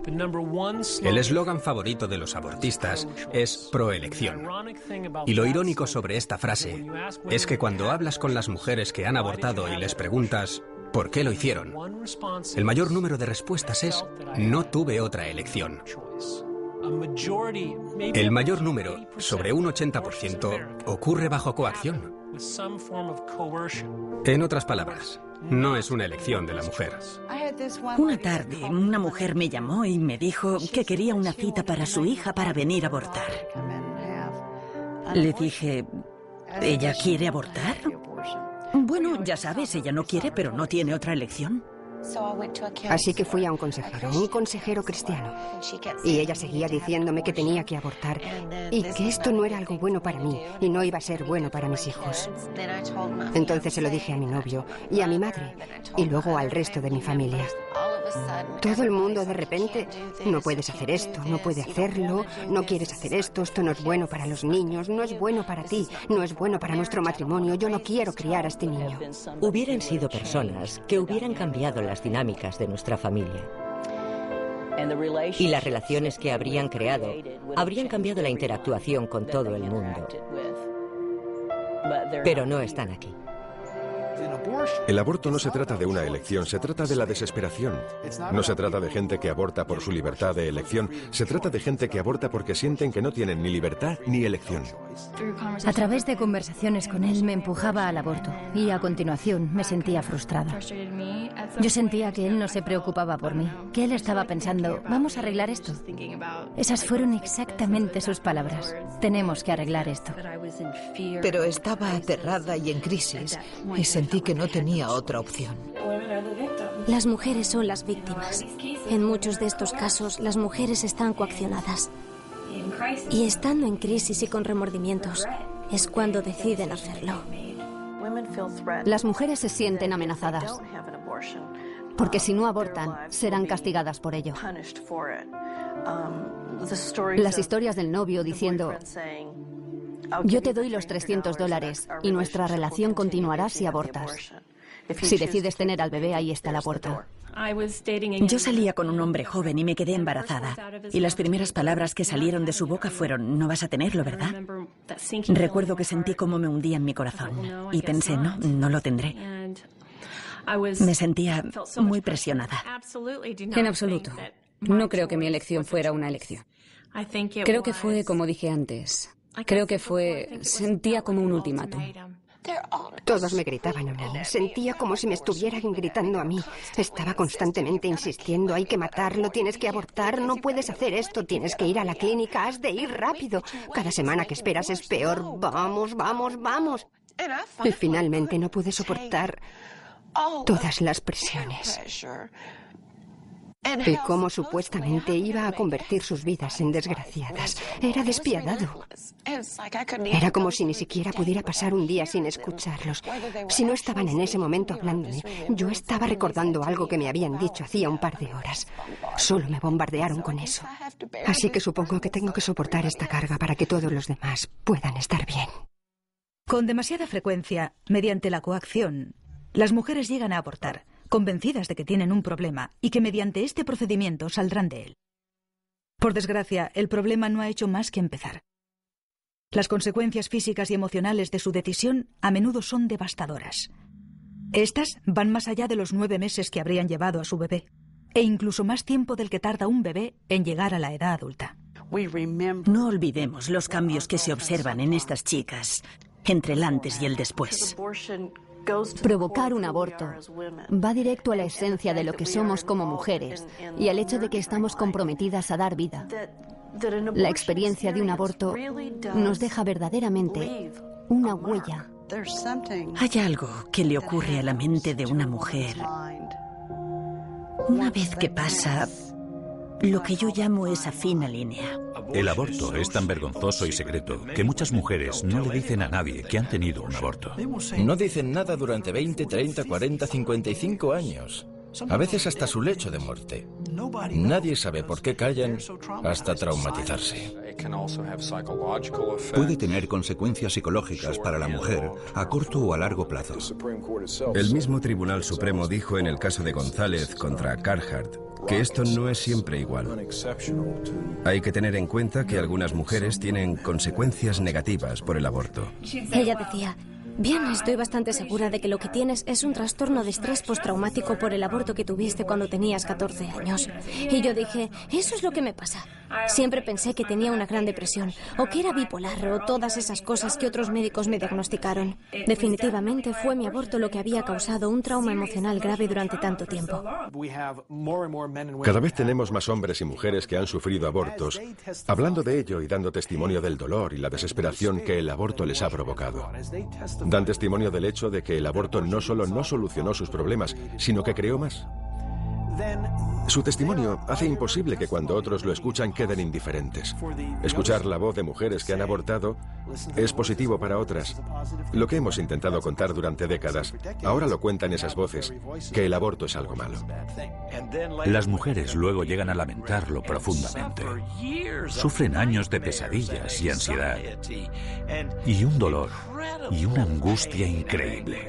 El eslogan favorito de los abortistas es proelección. Y lo irónico sobre esta frase es que cuando hablas con las mujeres que han abortado y les preguntas ¿por qué lo hicieron?, el mayor número de respuestas es no tuve otra elección. El mayor número, sobre un 80%, ocurre bajo coacción. En otras palabras, no es una elección de la mujer. Una tarde, una mujer me llamó y me dijo que quería una cita para su hija para venir a abortar. Le dije, ¿ella quiere abortar? Bueno, ya sabes, ella no quiere, pero no tiene otra elección. Así que fui a un consejero cristiano. Y ella seguía diciéndome que tenía que abortar y que esto no era algo bueno para mí y no iba a ser bueno para mis hijos. Entonces se lo dije a mi novio y a mi madre y luego al resto de mi familia. Todo el mundo de repente, no puedes hacer esto, no puedes hacerlo, no quieres hacer esto no es bueno para los niños, no es bueno para ti, no es bueno para nuestro matrimonio, yo no quiero criar a este niño. Hubieran sido personas que hubieran cambiado las dinámicas de nuestra familia. Y las relaciones que habrían creado habrían cambiado la interactuación con todo el mundo. Pero no están aquí. El aborto no se trata de una elección, se trata de la desesperación. No se trata de gente que aborta por su libertad de elección, se trata de gente que aborta porque sienten que no tienen ni libertad ni elección. A través de conversaciones con él me empujaba al aborto y a continuación me sentía frustrada. Yo sentía que él no se preocupaba por mí, que él estaba pensando, vamos a arreglar esto. Esas fueron exactamente sus palabras, tenemos que arreglar esto. Pero estaba aterrada y en crisis y sentí que no tenía otra opción. Las mujeres son las víctimas. En muchos de estos casos, las mujeres están coaccionadas. Y estando en crisis y con remordimientos, es cuando deciden hacerlo. Las mujeres se sienten amenazadas, porque si no abortan, serán castigadas por ello. Las historias del novio diciendo, yo te doy los $300 y nuestra relación continuará si abortas. Si decides tener al bebé, ahí está la puerta. Yo salía con un hombre joven y me quedé embarazada. Y las primeras palabras que salieron de su boca fueron, no vas a tenerlo, ¿verdad? Recuerdo que sentí cómo me hundía en mi corazón. Y pensé, no lo tendré. Me sentía muy presionada. En absoluto. No creo que mi elección fuera una elección. Creo que fue, como dije antes, sentía como un ultimátum. Todos me gritaban a mí. Sentía como si me estuvieran gritando a mí. Estaba constantemente insistiendo, hay que matarlo, tienes que abortar, no puedes hacer esto, tienes que ir a la clínica, has de ir rápido. Cada semana que esperas es peor. Vamos, vamos, vamos. Y finalmente no pude soportar todas las presiones. Y cómo supuestamente iba a convertir sus vidas en desgraciadas. Era despiadado. Era como si ni siquiera pudiera pasar un día sin escucharlos. Si no estaban en ese momento hablándome, yo estaba recordando algo que me habían dicho hacía un par de horas. Solo me bombardearon con eso. Así que supongo que tengo que soportar esta carga para que todos los demás puedan estar bien. Con demasiada frecuencia, mediante la coacción, las mujeres llegan a abortar, convencidas de que tienen un problema y que mediante este procedimiento saldrán de él. Por desgracia, el problema no ha hecho más que empezar. Las consecuencias físicas y emocionales de su decisión a menudo son devastadoras. Estas van más allá de los 9 meses que habrían llevado a su bebé, e incluso más tiempo del que tarda un bebé en llegar a la edad adulta. No olvidemos los cambios que se observan en estas chicas entre el antes y el después. Provocar un aborto va directo a la esencia de lo que somos como mujeres y al hecho de que estamos comprometidas a dar vida. La experiencia de un aborto nos deja verdaderamente una huella. Hay algo que le ocurre a la mente de una mujer una vez que pasa lo que yo llamo esa fina línea. El aborto es tan vergonzoso y secreto que muchas mujeres no le dicen a nadie que han tenido un aborto. No dicen nada durante 20, 30, 40, 55 años. A veces hasta su lecho de muerte. Nadie sabe por qué callan hasta traumatizarse. Puede tener consecuencias psicológicas para la mujer a corto o a largo plazo. El mismo Tribunal Supremo dijo en el caso de González contra Carhart que esto no es siempre igual. Hay que tener en cuenta que algunas mujeres tienen consecuencias negativas por el aborto. Ella decía, Bien, estoy bastante segura de que lo que tienes es un trastorno de estrés postraumático por el aborto que tuviste cuando tenías 14 años. Y yo dije, eso es lo que me pasa. Siempre pensé que tenía una gran depresión, o que era bipolar, o todas esas cosas que otros médicos me diagnosticaron. Definitivamente fue mi aborto lo que había causado un trauma emocional grave durante tanto tiempo. Cada vez tenemos más hombres y mujeres que han sufrido abortos, hablando de ello y dando testimonio del dolor y la desesperación que el aborto les ha provocado. Dan testimonio del hecho de que el aborto no solo no solucionó sus problemas, sino que creó más. Su testimonio hace imposible que cuando otros lo escuchan queden indiferentes. Escuchar la voz de mujeres que han abortado es positivo para otras. Lo que hemos intentado contar durante décadas, ahora lo cuentan esas voces, que el aborto es algo malo. Las mujeres luego llegan a lamentarlo profundamente. Sufren años de pesadillas y ansiedad, y un dolor y una angustia increíble.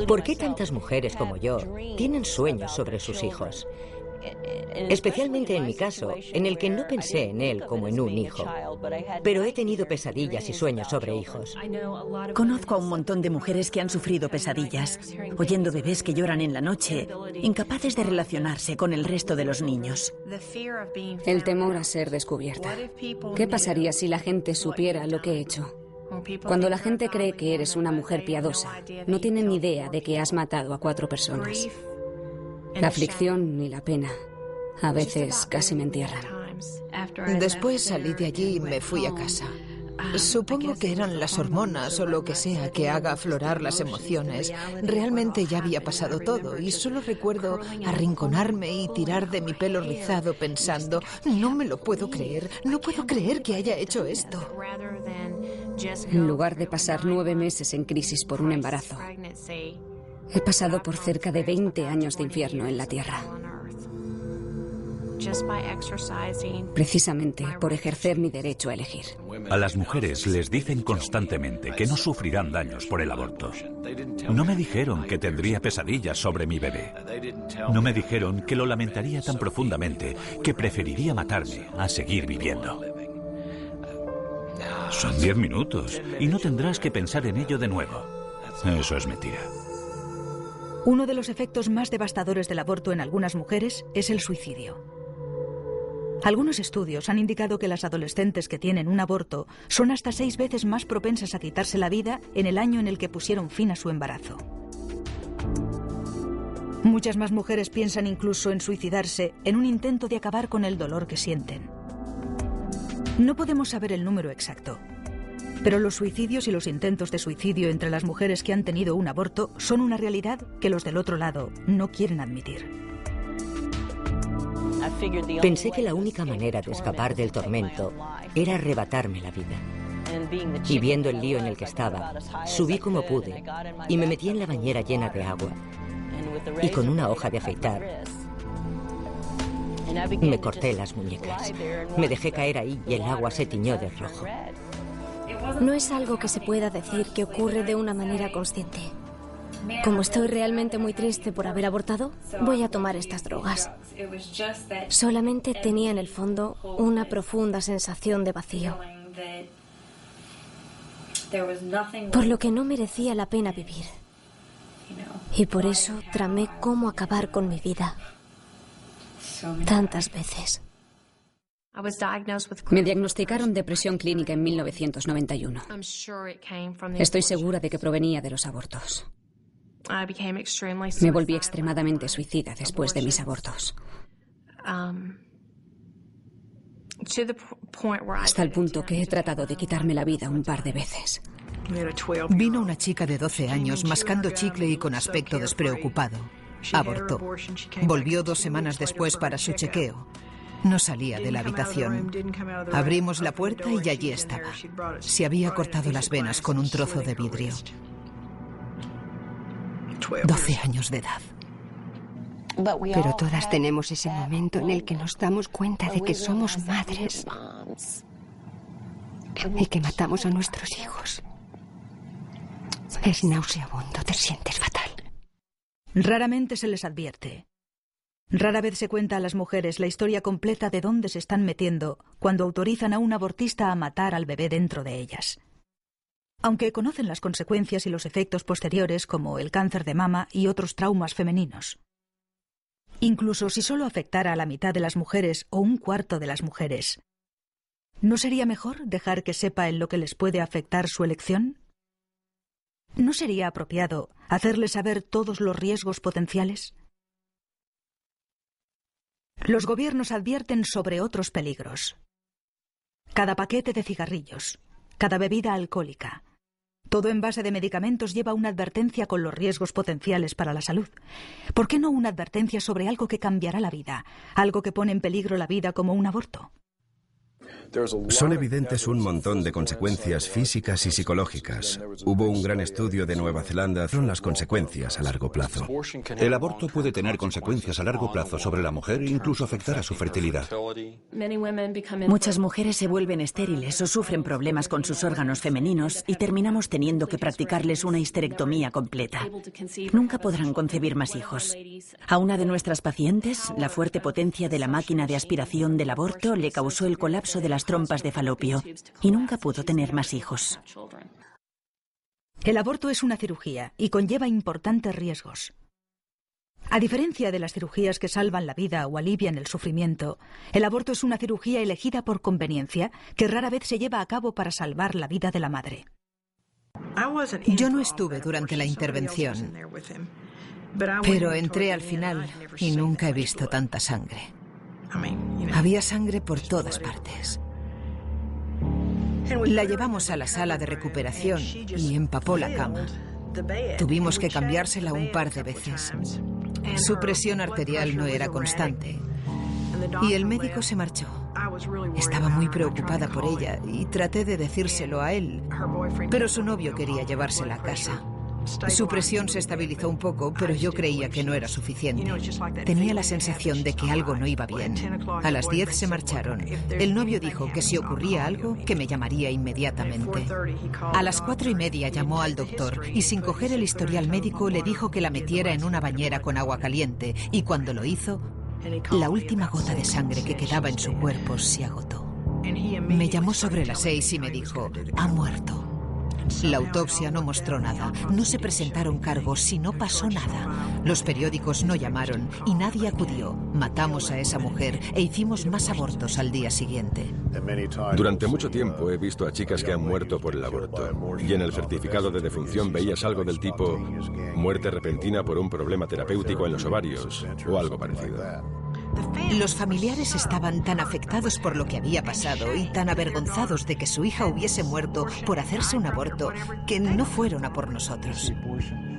¿Por qué tantas mujeres como yo tienen sueños sobre sus hijos? Especialmente en mi caso, en el que no pensé en él como en un hijo, pero he tenido pesadillas y sueños sobre hijos. Conozco a un montón de mujeres que han sufrido pesadillas, oyendo bebés que lloran en la noche, incapaces de relacionarse con el resto de los niños. El temor a ser descubierta. ¿Qué pasaría si la gente supiera lo que he hecho? Cuando la gente cree que eres una mujer piadosa, no tienen ni idea de que has matado a 4 personas. La aflicción y la pena a veces casi me entierran. Después salí de allí y me fui a casa. Supongo que eran las hormonas o lo que sea que haga aflorar las emociones. Realmente ya había pasado todo y solo recuerdo arrinconarme y tirar de mi pelo rizado pensando, no me lo puedo creer, no puedo creer que haya hecho esto. En lugar de pasar 9 meses en crisis por un embarazo, he pasado por cerca de 20 años de infierno en la tierra. Precisamente por ejercer mi derecho a elegir. A las mujeres les dicen constantemente que no sufrirán daños por el aborto. No me dijeron que tendría pesadillas sobre mi bebé. No me dijeron que lo lamentaría tan profundamente que preferiría matarme a seguir viviendo. Son 10 minutos y no tendrás que pensar en ello de nuevo. Eso es mentira. Uno de los efectos más devastadores del aborto en algunas mujeres es el suicidio. Algunos estudios han indicado que las adolescentes que tienen un aborto son hasta 6 veces más propensas a quitarse la vida en el año en el que pusieron fin a su embarazo. Muchas más mujeres piensan incluso en suicidarse en un intento de acabar con el dolor que sienten. No podemos saber el número exacto, pero los suicidios y los intentos de suicidio entre las mujeres que han tenido un aborto son una realidad que los del otro lado no quieren admitir. Pensé que la única manera de escapar del tormento era arrebatarme la vida. Y viendo el lío en el que estaba, subí como pude y me metí en la bañera llena de agua. Y con una hoja de afeitar me corté las muñecas. Me dejé caer ahí y el agua se tiñó de rojo. No es algo que se pueda decir que ocurre de una manera consciente. Como estoy realmente muy triste por haber abortado, voy a tomar estas drogas. Solamente tenía en el fondo una profunda sensación de vacío, por lo que no merecía la pena vivir. Y por eso tramé cómo acabar con mi vida. Tantas veces. Me diagnosticaron depresión clínica en 1991. Estoy segura de que provenía de los abortos. Me volví extremadamente suicida después de mis abortos. Hasta el punto que he tratado de quitarme la vida un par de veces. Vino una chica de 12 años mascando chicle y con aspecto despreocupado. Abortó. Volvió 2 semanas después para su chequeo. No salía de la habitación. Abrimos la puerta y allí estaba. Se había cortado las venas con un trozo de vidrio. 12 años de edad. Pero todas tenemos ese momento en el que nos damos cuenta de que somos madres y que matamos a nuestros hijos. Es nauseabundo, te sientes fatal. Raramente se les advierte. Rara vez se cuenta a las mujeres la historia completa de dónde se están metiendo cuando autorizan a un abortista a matar al bebé dentro de ellas. aunque conocen las consecuencias y los efectos posteriores como el cáncer de mama y otros traumas femeninos. Incluso si solo afectara a la mitad de las mujeres o un cuarto de las mujeres, ¿no sería mejor dejar que sepa en lo que les puede afectar su elección? ¿No sería apropiado hacerles saber todos los riesgos potenciales? Los gobiernos advierten sobre otros peligros. Cada paquete de cigarrillos, cada bebida alcohólica, todo envase de medicamentos lleva una advertencia con los riesgos potenciales para la salud. ¿Por qué no una advertencia sobre algo que cambiará la vida, algo que pone en peligro la vida como un aborto? Son evidentes un montón de consecuencias físicas y psicológicas. Hubo un gran estudio de Nueva Zelanda sobre las consecuencias a largo plazo. El aborto puede tener consecuencias a largo plazo sobre la mujer e incluso afectar a su fertilidad. Muchas mujeres se vuelven estériles o sufren problemas con sus órganos femeninos y terminamos teniendo que practicarles una histerectomía completa. Nunca podrán concebir más hijos. A una de nuestras pacientes, la fuerte potencia de la máquina de aspiración del aborto le causó el colapso de las trompas de falopio y nunca pudo tener más hijos. El aborto es una cirugía y conlleva importantes riesgos. A diferencia de las cirugías que salvan la vida o alivian el sufrimiento, el aborto es una cirugía elegida por conveniencia que rara vez se lleva a cabo para salvar la vida de la madre. Yo no estuve durante la intervención, pero entré al final y nunca he visto tanta sangre. Había sangre por todas partes. La llevamos a la sala de recuperación y empapó la cama. Tuvimos que cambiársela un par de veces. Su presión arterial no era constante y el médico se marchó. Estaba muy preocupada por ella y traté de decírselo a él, pero su novio quería llevársela a casa. Su presión se estabilizó un poco, pero yo creía que no era suficiente. Tenía la sensación de que algo no iba bien. A las 10 se marcharon. El novio dijo que si ocurría algo, que me llamaría inmediatamente. A las 4:30 llamó al doctor y sin coger el historial médico le dijo que la metiera en una bañera con agua caliente y cuando lo hizo, la última gota de sangre que quedaba en su cuerpo se agotó. Me llamó sobre las 6 y me dijo, ha muerto. La autopsia no mostró nada, no se presentaron cargos y no pasó nada. Los periódicos no llamaron y nadie acudió. Matamos a esa mujer e hicimos más abortos al día siguiente. Durante mucho tiempo he visto a chicas que han muerto por el aborto. Y en el certificado de defunción veías algo del tipo muerte repentina por un problema terapéutico en los ovarios o algo parecido. Los familiares estaban tan afectados por lo que había pasado y tan avergonzados de que su hija hubiese muerto por hacerse un aborto que no fueron a por nosotros.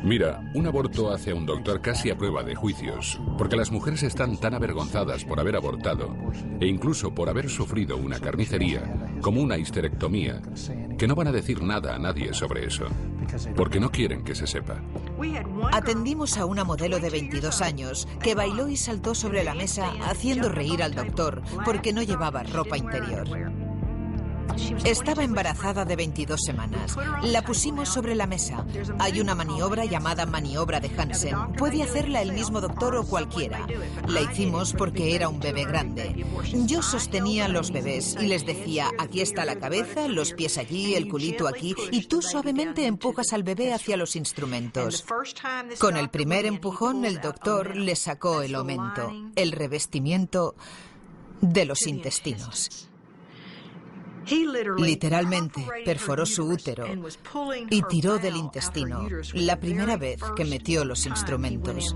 Mira, un aborto hace a un doctor casi a prueba de juicios, porque las mujeres están tan avergonzadas por haber abortado e incluso por haber sufrido una carnicería, como una histerectomía, que no van a decir nada a nadie sobre eso, porque no quieren que se sepa. Atendimos a una modelo de 22 años que bailó y saltó sobre la mesa haciendo reír al doctor porque no llevaba ropa interior. Estaba embarazada de 22 semanas. La pusimos sobre la mesa. Hay una maniobra llamada maniobra de Hansen. Puede hacerla el mismo doctor o cualquiera. La hicimos porque era un bebé grande. Yo sostenía los bebés y les decía, aquí está la cabeza, los pies allí, el culito aquí, y tú suavemente empujas al bebé hacia los instrumentos. Con el primer empujón, el doctor le sacó el omento, el revestimiento de los intestinos. Literalmente perforó su útero y tiró del intestino la primera vez que metió los instrumentos.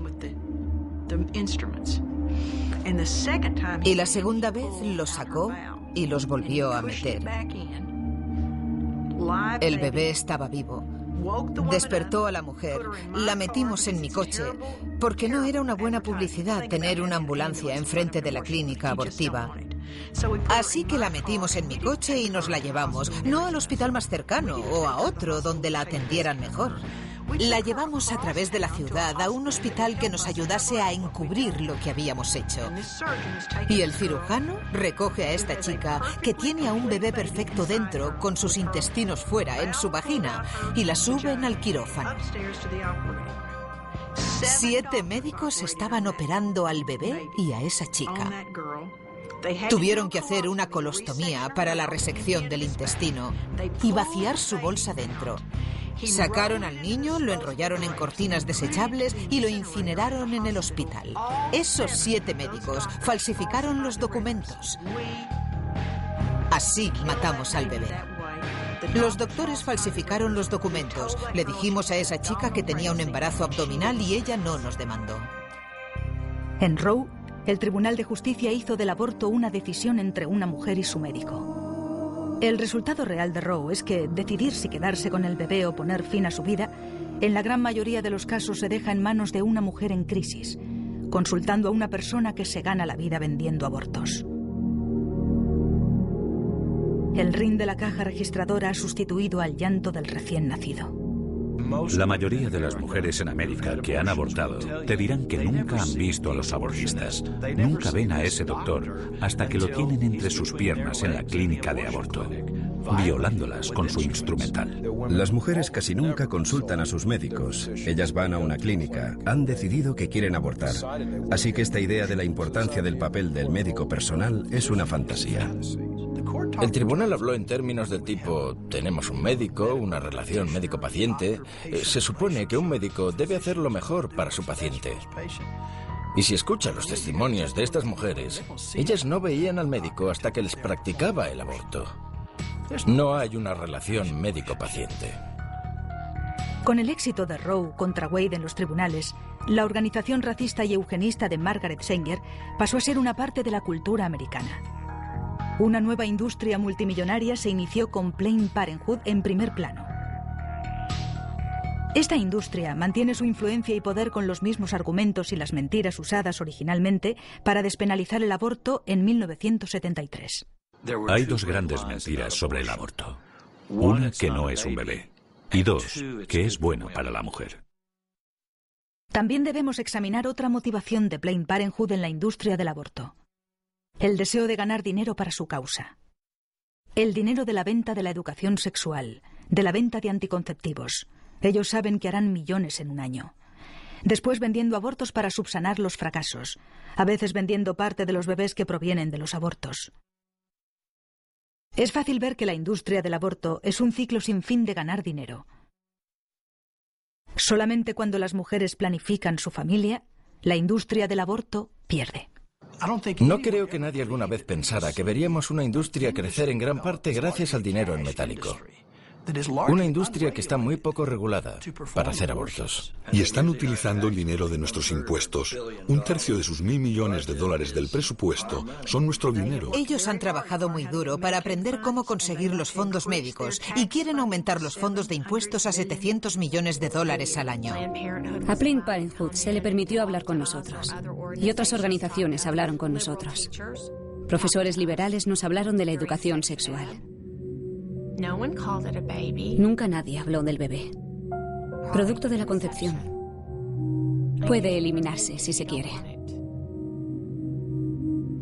Y la segunda vez los sacó y los volvió a meter. El bebé estaba vivo. Despertó a la mujer, la metimos en mi coche, porque no era una buena publicidad tener una ambulancia enfrente de la clínica abortiva. Así que la metimos en mi coche y nos la llevamos, no al hospital más cercano o a otro donde la atendieran mejor. La llevamos a través de la ciudad a un hospital que nos ayudase a encubrir lo que habíamos hecho. Y el cirujano recoge a esta chica que tiene a un bebé perfecto dentro con sus intestinos fuera en su vagina y la suben al quirófano. 7 médicos estaban operando al bebé y a esa chica. Tuvieron que hacer una colostomía para la resección del intestino y vaciar su bolsa dentro. Sacaron al niño, lo enrollaron en cortinas desechables y lo incineraron en el hospital. Esos 7 médicos falsificaron los documentos. Así matamos al bebé. Los doctores falsificaron los documentos. Le dijimos a esa chica que tenía un embarazo abdominal y ella no nos demandó. En Roe, el Tribunal de Justicia hizo del aborto una decisión entre una mujer y su médico. El resultado real de Roe es que decidir si quedarse con el bebé o poner fin a su vida, en la gran mayoría de los casos se deja en manos de una mujer en crisis, consultando a una persona que se gana la vida vendiendo abortos. El ring de la caja registradora ha sustituido al llanto del recién nacido. La mayoría de las mujeres en América que han abortado te dirán que nunca han visto a los abortistas. Nunca ven a ese doctor hasta que lo tienen entre sus piernas en la clínica de aborto, violándolas con su instrumental. Las mujeres casi nunca consultan a sus médicos. Ellas van a una clínica, han decidido que quieren abortar. Así que esta idea de la importancia del papel del médico personal es una fantasía. El tribunal habló en términos del tipo, tenemos un médico, una relación médico-paciente. Se supone que un médico debe hacer lo mejor para su paciente. Y si escucha los testimonios de estas mujeres, ellas no veían al médico hasta que les practicaba el aborto. No hay una relación médico-paciente. Con el éxito de Roe contra Wade en los tribunales, la organización racista y eugenista de Margaret Sanger pasó a ser una parte de la cultura americana. Una nueva industria multimillonaria se inició con Planned Parenthood en primer plano. Esta industria mantiene su influencia y poder con los mismos argumentos y las mentiras usadas originalmente para despenalizar el aborto en 1973. Hay 2 grandes mentiras sobre el aborto. Una, que no es un bebé. Y 2, que es bueno para la mujer. También debemos examinar otra motivación de Planned Parenthood en la industria del aborto. El deseo de ganar dinero para su causa. El dinero de la venta de la educación sexual, de la venta de anticonceptivos. Ellos saben que harán millones en un año. Después vendiendo abortos para subsanar los fracasos, a veces vendiendo parte de los bebés que provienen de los abortos. Es fácil ver que la industria del aborto es un ciclo sin fin de ganar dinero. Solamente cuando las mujeres planifican su familia, la industria del aborto pierde. No creo que nadie alguna vez pensara que veríamos una industria crecer en gran parte gracias al dinero en metálico. Una industria que está muy poco regulada para hacer abortos. Y están utilizando el dinero de nuestros impuestos. 1/3 de sus $1.000 millones del presupuesto son nuestro dinero. Ellos han trabajado muy duro para aprender cómo conseguir los fondos médicos y quieren aumentar los fondos de impuestos a $700 millones al año. A Planned Parenthood se le permitió hablar con nosotros. Y otras organizaciones hablaron con nosotros. Profesores liberales nos hablaron de la educación sexual. Nunca nadie habló del bebé. Producto de la concepción. Puede eliminarse si se quiere.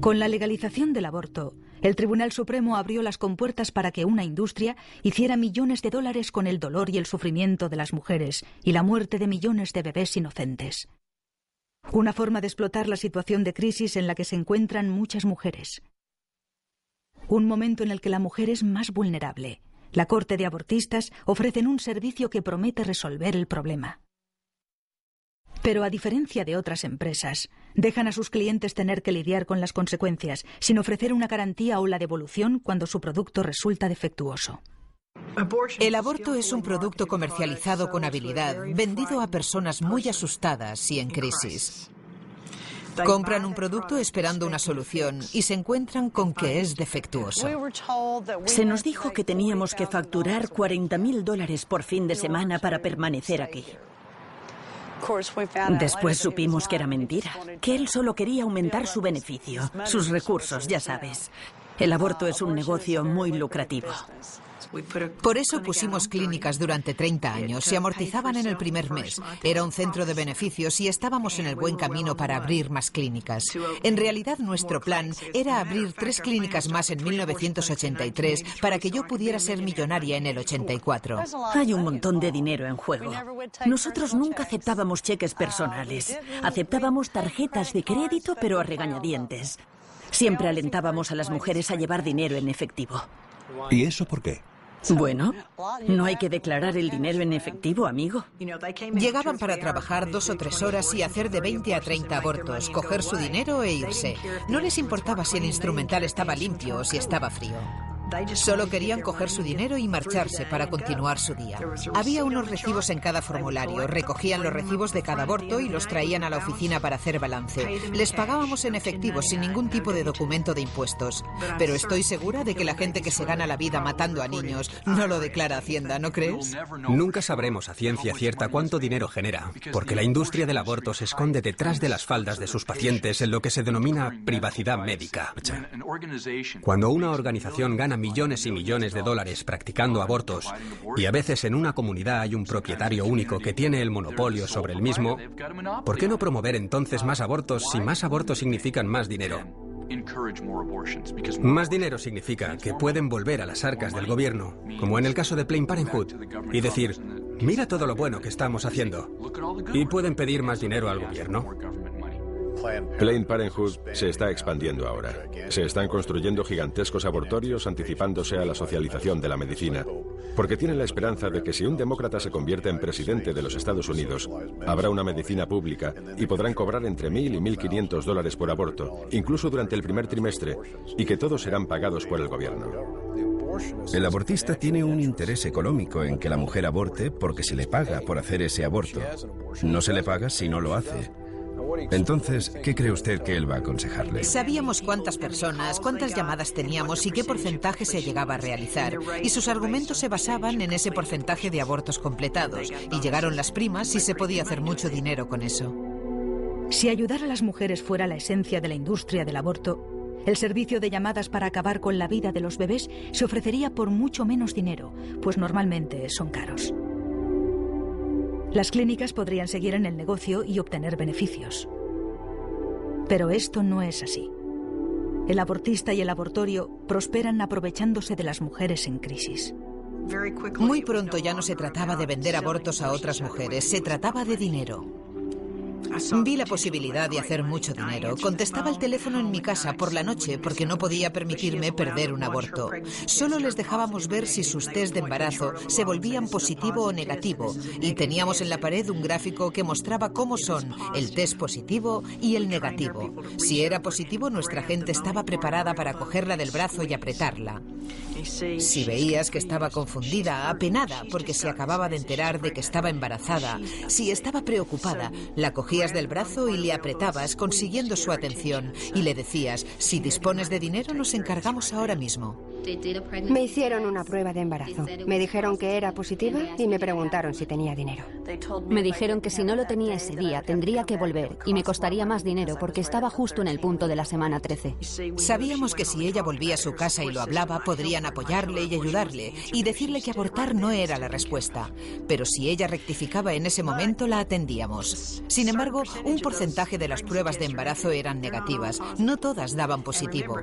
Con la legalización del aborto, el Tribunal Supremo abrió las compuertas para que una industria hiciera millones de dólares con el dolor y el sufrimiento de las mujeres y la muerte de millones de bebés inocentes. Una forma de explotar la situación de crisis en la que se encuentran muchas mujeres. Un momento en el que la mujer es más vulnerable. La corte de abortistas ofrecen un servicio que promete resolver el problema. Pero a diferencia de otras empresas, dejan a sus clientes tener que lidiar con las consecuencias, sin ofrecer una garantía o la devolución cuando su producto resulta defectuoso. El aborto es un producto comercializado con habilidad, vendido a personas muy asustadas y en crisis. Compran un producto esperando una solución y se encuentran con que es defectuoso. Se nos dijo que teníamos que facturar $40.000 por fin de semana para permanecer aquí. Después supimos que era mentira, que él solo quería aumentar su beneficio, sus recursos, ya sabes. El aborto es un negocio muy lucrativo. Por eso pusimos clínicas durante 30 años. Se amortizaban en el primer mes. Era un centro de beneficios y estábamos en el buen camino para abrir más clínicas. En realidad, nuestro plan era abrir 3 clínicas más en 1983 para que yo pudiera ser millonaria en el 84. Hay un montón de dinero en juego. Nosotros nunca aceptábamos cheques personales. Aceptábamos tarjetas de crédito, pero a regañadientes. Siempre alentábamos a las mujeres a llevar dinero en efectivo. ¿Y eso por qué? Bueno, no hay que declarar el dinero en efectivo, amigo. Llegaban para trabajar 2 o 3 horas y hacer de 20 a 30 abortos, coger su dinero e irse. No les importaba si el instrumental estaba limpio o si estaba frío. Solo querían coger su dinero y marcharse para continuar su día. Había unos recibos en cada formulario. Recogían los recibos de cada aborto y los traían a la oficina para hacer balance. Les pagábamos en efectivo sin ningún tipo de documento de impuestos. Pero estoy segura de que la gente que se gana la vida matando a niños no lo declara a Hacienda, ¿no crees? Nunca sabremos a ciencia cierta cuánto dinero genera, porque la industria del aborto se esconde detrás de las faldas de sus pacientes en lo que se denomina privacidad médica. Cuando una organización gana millones y millones de dólares practicando abortos, y a veces en una comunidad hay un propietario único que tiene el monopolio sobre el mismo, ¿por qué no promover entonces más abortos si más abortos significan más dinero? Más dinero significa que pueden volver a las arcas del gobierno, como en el caso de Planned Parenthood, y decir, mira todo lo bueno que estamos haciendo, y pueden pedir más dinero al gobierno. Planned Parenthood se está expandiendo ahora. Se están construyendo gigantescos abortorios anticipándose a la socialización de la medicina, porque tienen la esperanza de que si un demócrata se convierte en presidente de los Estados Unidos, habrá una medicina pública y podrán cobrar entre $1.000 y $1.500 por aborto, incluso durante el primer trimestre, y que todos serán pagados por el gobierno. El abortista tiene un interés económico en que la mujer aborte porque se le paga por hacer ese aborto. No se le paga si no lo hace. Entonces, ¿qué cree usted que él va a aconsejarle? Sabíamos cuántas personas, cuántas llamadas teníamos y qué porcentaje se llegaba a realizar. Y sus argumentos se basaban en ese porcentaje de abortos completados. Y llegaron las primas y se podía hacer mucho dinero con eso. Si ayudar a las mujeres fuera la esencia de la industria del aborto, el servicio de llamadas para acabar con la vida de los bebés se ofrecería por mucho menos dinero, pues normalmente son caros. Las clínicas podrían seguir en el negocio y obtener beneficios. Pero esto no es así. El abortista y el abortorio prosperan aprovechándose de las mujeres en crisis. Muy pronto ya no se trataba de vender abortos a otras mujeres, se trataba de dinero. Vi la posibilidad de hacer mucho dinero. Contestaba el teléfono en mi casa por la noche porque no podía permitirme perder un aborto. Solo les dejábamos ver si sus test de embarazo se volvían positivo o negativo y teníamos en la pared un gráfico que mostraba cómo son el test positivo y el negativo. Si era positivo, nuestra gente estaba preparada para cogerla del brazo y apretarla. Si veías que estaba confundida, apenada porque se acababa de enterar de que estaba embarazada, si estaba preocupada, la cogías del brazo y le apretabas consiguiendo su atención y le decías, si dispones de dinero nos encargamos ahora mismo. Me hicieron una prueba de embarazo. Me dijeron que era positiva y me preguntaron si tenía dinero. Me dijeron que si no lo tenía ese día tendría que volver y me costaría más dinero porque estaba justo en el punto de la semana 13. Sabíamos que si ella volvía a su casa y lo hablaba, podrían apoyarle y ayudarle y decirle que abortar no era la respuesta. Pero si ella rectificaba en ese momento, la atendíamos. Sin embargo, un porcentaje de las pruebas de embarazo eran negativas. No todas daban positivo.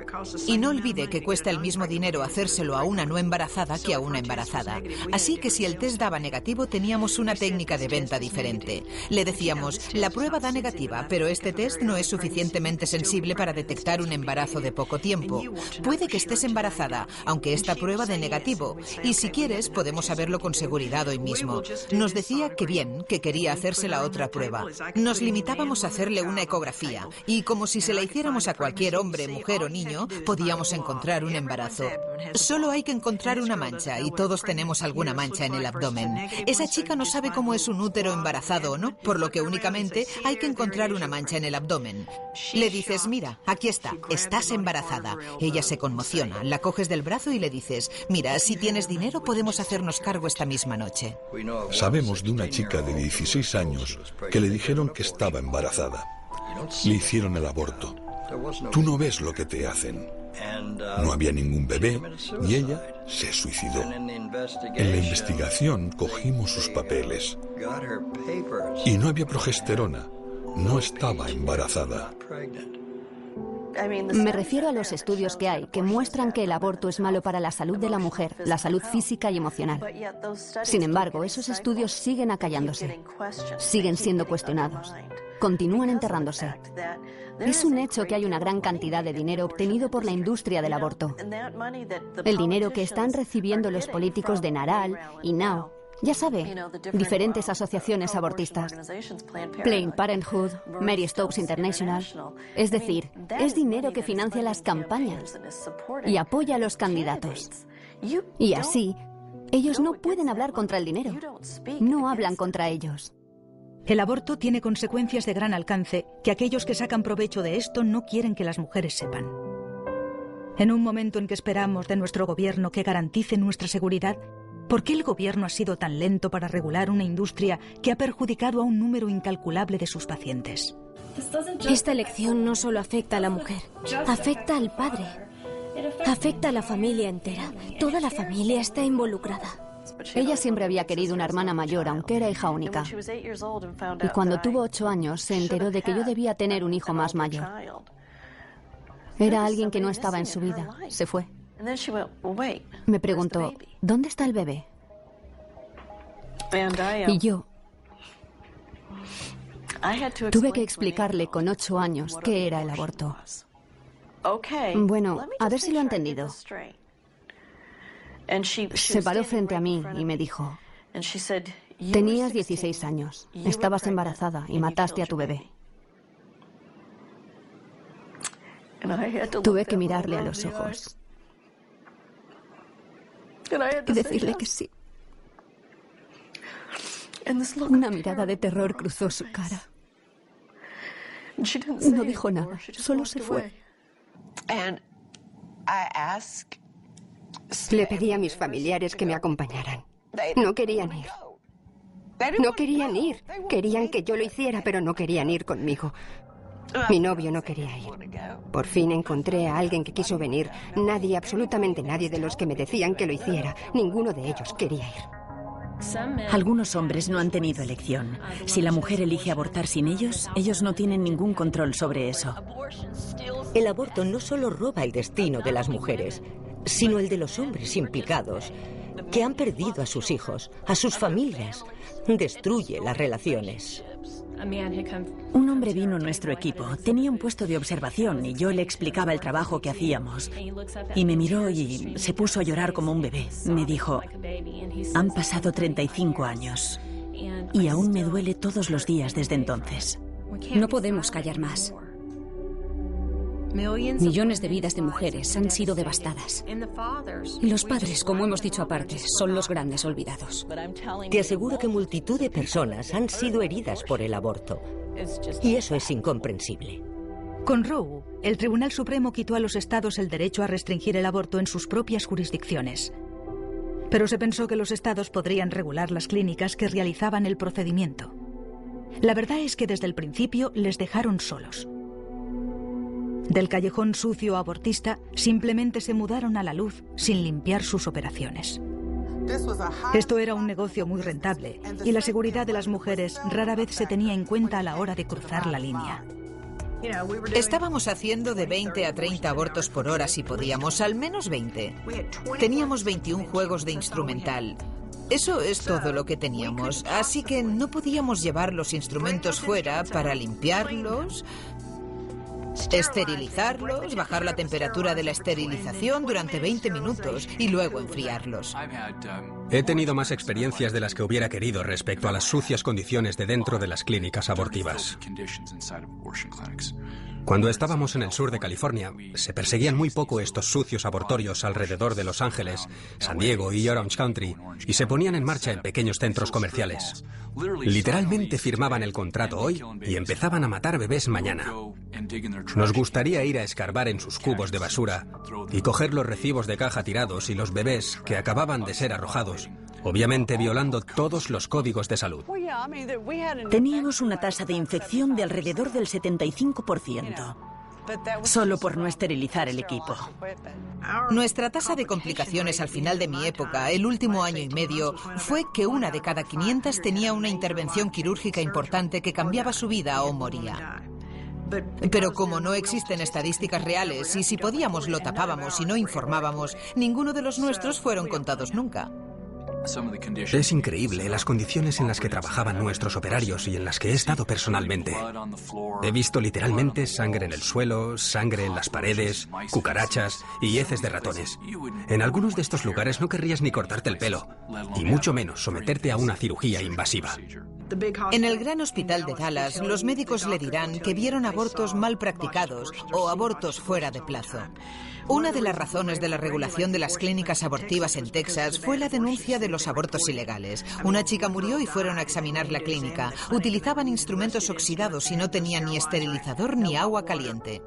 Y no olvide que cuesta el mismo dinero hacérselo a una no embarazada que a una embarazada. Así que si el test daba negativo, teníamos una técnica de venta diferente. Le decíamos, la prueba da negativa, pero este test no es suficientemente sensible para detectar un embarazo de poco tiempo. Puede que estés embarazada, aunque esta prueba dé negativo. Y si quieres, podemos saberlo con seguridad hoy mismo. Nos decía que bien, que quería hacerse la otra prueba. Nos limitábamos a hacerle una ecografía. Y como si se la hiciéramos a cualquier hombre, mujer o niño, podíamos encontrar un embarazo. Solo hay que encontrar una mancha y todos tenemos alguna mancha en el abdomen. Esa chica no sabe cómo es un útero embarazado o no, por lo que únicamente hay que encontrar una mancha en el abdomen. Le dices, mira, aquí está, estás embarazada. Ella se conmociona, la coges del brazo y le dices, mira, si tienes dinero podemos hacernos cargo esta misma noche. Sabemos de una chica de 16 años que le dijeron que estaba embarazada. Le hicieron el aborto. Tú no ves lo que te hacen. No había ningún bebé y ella se suicidó. En la investigación cogimos sus papeles y no había progesterona. No estaba embarazada. Me refiero a los estudios que hay que muestran que el aborto es malo para la salud de la mujer, la salud física y emocional. Sin embargo, esos estudios siguen acallándose, siguen siendo cuestionados, continúan enterrándose. Es un hecho que hay una gran cantidad de dinero obtenido por la industria del aborto. El dinero que están recibiendo los políticos de Naral y Now, ya sabe, diferentes asociaciones abortistas, Planned Parenthood, Mary Stopes International. Es decir, es dinero que financia las campañas y apoya a los candidatos. Y así, ellos no pueden hablar contra el dinero. No hablan contra ellos. El aborto tiene consecuencias de gran alcance que aquellos que sacan provecho de esto no quieren que las mujeres sepan. En un momento en que esperamos de nuestro gobierno que garantice nuestra seguridad, ¿por qué el gobierno ha sido tan lento para regular una industria que ha perjudicado a un número incalculable de sus pacientes? Esta elección no solo afecta a la mujer, afecta al padre, afecta a la familia entera. Toda la familia está involucrada. Ella siempre había querido una hermana mayor, aunque era hija única. Y cuando tuvo 8 años, se enteró de que yo debía tener un hijo más mayor. Era alguien que no estaba en su vida. Se fue. Me preguntó, ¿dónde está el bebé? Y yo tuve que explicarle con 8 años qué era el aborto. Bueno, a ver si lo ha entendido. Se paró frente a mí y me dijo, tenías 16 años, estabas embarazada y mataste a tu bebé. Tuve que mirarle a los ojos y decirle que sí. Una mirada de terror cruzó su cara. No dijo nada, solo se fue. Le pedí a mis familiares que me acompañaran. No querían ir. No querían ir. Querían que yo lo hiciera, pero no querían ir conmigo. Mi novio no quería ir. Por fin encontré a alguien que quiso venir. Nadie, absolutamente nadie de los que me decían que lo hiciera. Ninguno de ellos quería ir. Algunos hombres no han tenido elección. Si la mujer elige abortar sin ellos, ellos no tienen ningún control sobre eso. El aborto no solo roba el destino de las mujeres, sino el de los hombres implicados, que han perdido a sus hijos, a sus familias. Destruye las relaciones. Un hombre vino a nuestro equipo. Tenía un puesto de observación y yo le explicaba el trabajo que hacíamos. Y me miró y se puso a llorar como un bebé. Me dijo, han pasado 35 años y aún me duele todos los días desde entonces. No podemos callar más. Millones de vidas de mujeres han sido devastadas. Y los padres, como hemos dicho aparte, son los grandes olvidados. Te aseguro que multitud de personas han sido heridas por el aborto. Y eso es incomprensible. Con Roe, el Tribunal Supremo quitó a los estados el derecho a restringir el aborto en sus propias jurisdicciones. Pero se pensó que los estados podrían regular las clínicas que realizaban el procedimiento. La verdad es que desde el principio les dejaron solos. Del callejón sucio abortista simplemente se mudaron a la luz sin limpiar sus operaciones. Esto era un negocio muy rentable y la seguridad de las mujeres rara vez se tenía en cuenta a la hora de cruzar la línea. Estábamos haciendo de 20 a 30 abortos por hora si podíamos, al menos 20. Teníamos 21 juegos de instrumental. Eso es todo lo que teníamos, así que no podíamos llevar los instrumentos fuera para limpiarlos, esterilizarlos, bajar la temperatura de la esterilización durante 20 minutos y luego enfriarlos. He tenido más experiencias de las que hubiera querido respecto a las sucias condiciones de dentro de las clínicas abortivas. Cuando estábamos en el sur de California, se perseguían muy poco estos sucios abortorios alrededor de Los Ángeles, San Diego y Orange County, y se ponían en marcha en pequeños centros comerciales. Literalmente firmaban el contrato hoy y empezaban a matar bebés mañana. Nos gustaría ir a escarbar en sus cubos de basura y coger los recibos de caja tirados y los bebés que acababan de ser arrojados, obviamente violando todos los códigos de salud. Teníamos una tasa de infección de alrededor del 75%, solo por no esterilizar el equipo. Nuestra tasa de complicaciones al final de mi época, el último año y medio, fue que 1 de cada 500 tenía una intervención quirúrgica importante que cambiaba su vida o moría. Pero como no existen estadísticas reales y si podíamos lo tapábamos y no informábamos, ninguno de los nuestros fueron contados nunca. Es increíble las condiciones en las que trabajaban nuestros operarios y en las que he estado personalmente. He visto literalmente sangre en el suelo, sangre en las paredes, cucarachas y heces de ratones. En algunos de estos lugares no querrías ni cortarte el pelo, y mucho menos someterte a una cirugía invasiva. En el gran hospital de Dallas, los médicos le dirán que vieron abortos mal practicados o abortos fuera de plazo. Una de las razones de la regulación de las clínicas abortivas en Texas fue la denuncia de los abortos ilegales. Una chica murió y fueron a examinar la clínica. Utilizaban instrumentos oxidados y no tenían ni esterilizador ni agua caliente.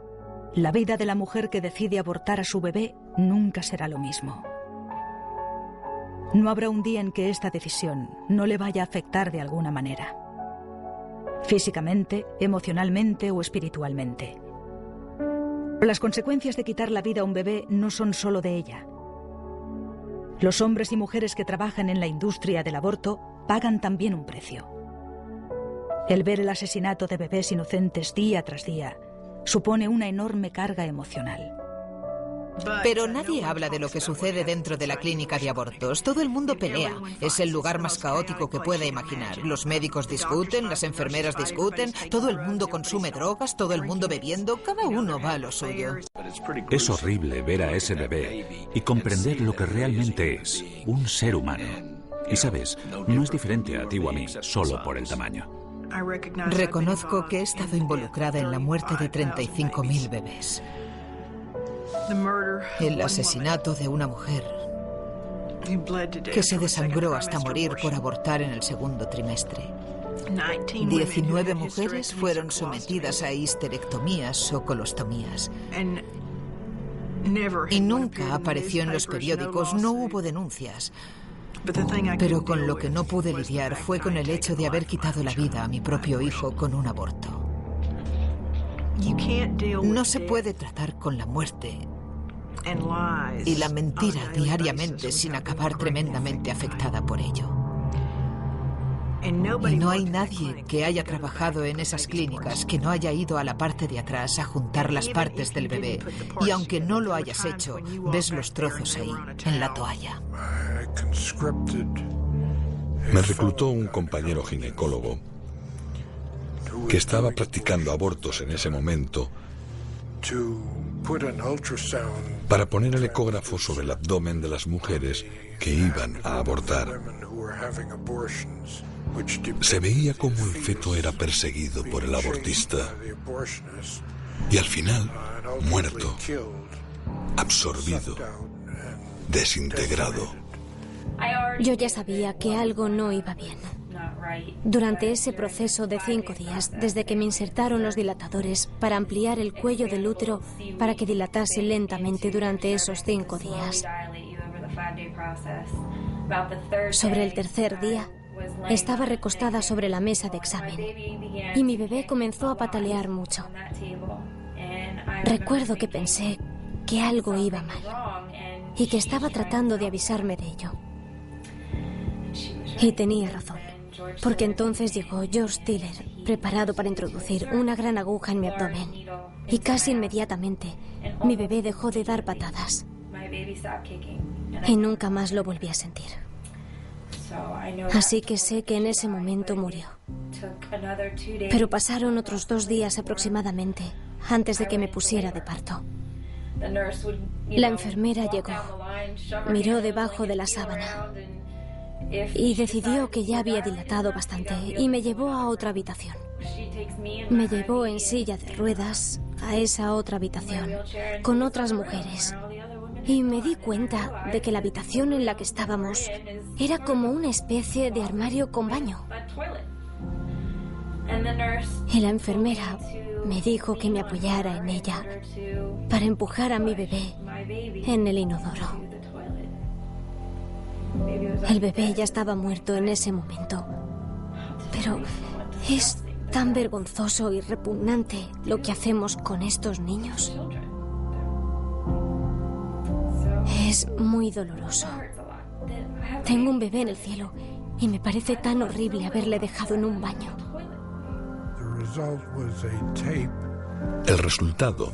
La vida de la mujer que decide abortar a su bebé nunca será lo mismo. No habrá un día en que esta decisión no le vaya a afectar de alguna manera. Físicamente, emocionalmente o espiritualmente. Las consecuencias de quitar la vida a un bebé no son solo de ella. Los hombres y mujeres que trabajan en la industria del aborto pagan también un precio. El ver el asesinato de bebés inocentes día tras día supone una enorme carga emocional. Pero nadie habla de lo que sucede dentro de la clínica de abortos. Todo el mundo pelea. Es el lugar más caótico que pueda imaginar. Los médicos discuten, las enfermeras discuten, todo el mundo consume drogas, todo el mundo bebiendo, cada uno va a lo suyo. Es horrible ver a ese bebé y comprender lo que realmente es, un ser humano. Y sabes, no es diferente a ti o a mí, solo por el tamaño. Reconozco que he estado involucrada en la muerte de 35.000 bebés. El asesinato de una mujer que se desangró hasta morir por abortar en el segundo trimestre. 19 mujeres fueron sometidas a histerectomías o colostomías. Y nunca apareció en los periódicos, no hubo denuncias. Pero con lo que no pude lidiar fue con el hecho de haber quitado la vida a mi propio hijo con un aborto. No se puede tratar con la muerte y la mentira diariamente sin acabar tremendamente afectada por ello. Y no hay nadie que haya trabajado en esas clínicas que no haya ido a la parte de atrás a juntar las partes del bebé. Y aunque no lo hayas hecho, ves los trozos ahí, en la toalla. Me reclutó un compañero ginecólogo que estaba practicando abortos en ese momento para poner el ecógrafo sobre el abdomen de las mujeres que iban a abortar. Se veía como el feto era perseguido por el abortista y al final muerto, absorbido, desintegrado. Yo ya sabía que algo no iba bien. Durante ese proceso de 5 días, desde que me insertaron los dilatadores para ampliar el cuello del útero para que dilatase lentamente durante esos 5 días. Sobre el tercer día, estaba recostada sobre la mesa de examen y mi bebé comenzó a patalear mucho. Recuerdo que pensé que algo iba mal y que estaba tratando de avisarme de ello. Y tenía razón, porque entonces llegó George Tiller, preparado para introducir una gran aguja en mi abdomen. Y casi inmediatamente, mi bebé dejó de dar patadas. Y nunca más lo volví a sentir. Así que sé que en ese momento murió. Pero pasaron otros 2 días aproximadamente antes de que me pusiera de parto. La enfermera llegó, miró debajo de la sábana y decidió que ya había dilatado bastante y me llevó a otra habitación. Me llevó en silla de ruedas a esa otra habitación con otras mujeres y me di cuenta de que la habitación en la que estábamos era como una especie de armario con baño. Y la enfermera me dijo que me apoyara en ella para empujar a mi bebé en el inodoro. El bebé ya estaba muerto en ese momento. Pero es tan vergonzoso y repugnante lo que hacemos con estos niños. Es muy doloroso. Tengo un bebé en el cielo y me parece tan horrible haberle dejado en un baño. El resultado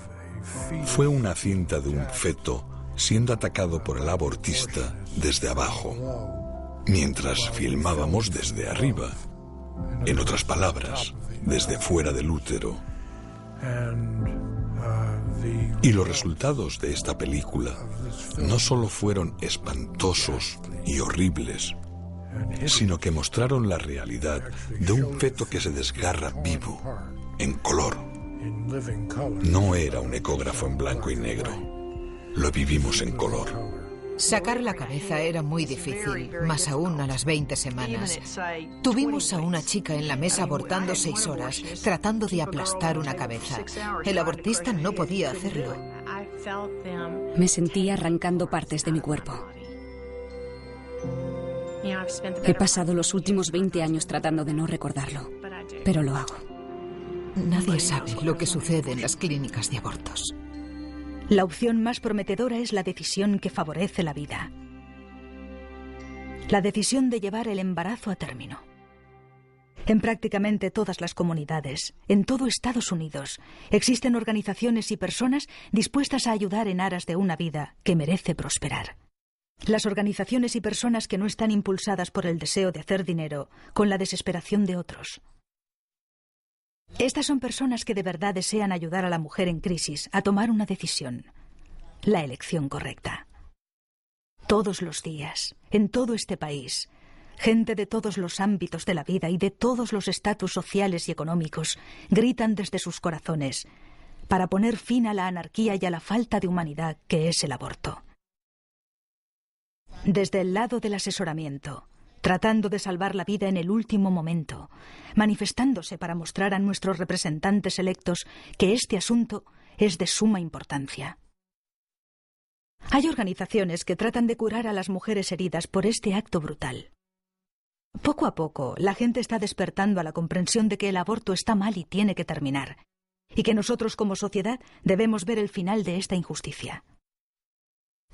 fue una cinta de un feto siendo atacado por el abortista desde abajo. mientras filmábamos desde arriba. En otras palabras, desde fuera del útero. Y los resultados de esta película no solo fueron espantosos y horribles, sino que mostraron la realidad de un feto que se desgarra vivo, en color. No era un ecógrafo en blanco y negro. Lo vivimos en color. Sacar la cabeza era muy difícil, más aún a las 20 semanas. Tuvimos a una chica en la mesa abortando 6 horas, tratando de aplastar una cabeza. El abortista no podía hacerlo. Me sentía arrancando partes de mi cuerpo. He pasado los últimos 20 años tratando de no recordarlo, pero lo hago. Nadie sabe lo que sucede en las clínicas de abortos. La opción más prometedora es la decisión que favorece la vida. La decisión de llevar el embarazo a término. En prácticamente todas las comunidades, en todo Estados Unidos, existen organizaciones y personas dispuestas a ayudar en aras de una vida que merece prosperar. Las organizaciones y personas que no están impulsadas por el deseo de hacer dinero, con la desesperación de otros. Estas son personas que de verdad desean ayudar a la mujer en crisis a tomar una decisión, la elección correcta. Todos los días, en todo este país, gente de todos los ámbitos de la vida y de todos los estatus sociales y económicos gritan desde sus corazones para poner fin a la anarquía y a la falta de humanidad que es el aborto. Desde el lado del asesoramiento, tratando de salvar la vida en el último momento, manifestándose para mostrar a nuestros representantes electos que este asunto es de suma importancia. Hay organizaciones que tratan de curar a las mujeres heridas por este acto brutal. Poco a poco, la gente está despertando a la comprensión de que el aborto está mal y tiene que terminar, y que nosotros como sociedad debemos ver el final de esta injusticia.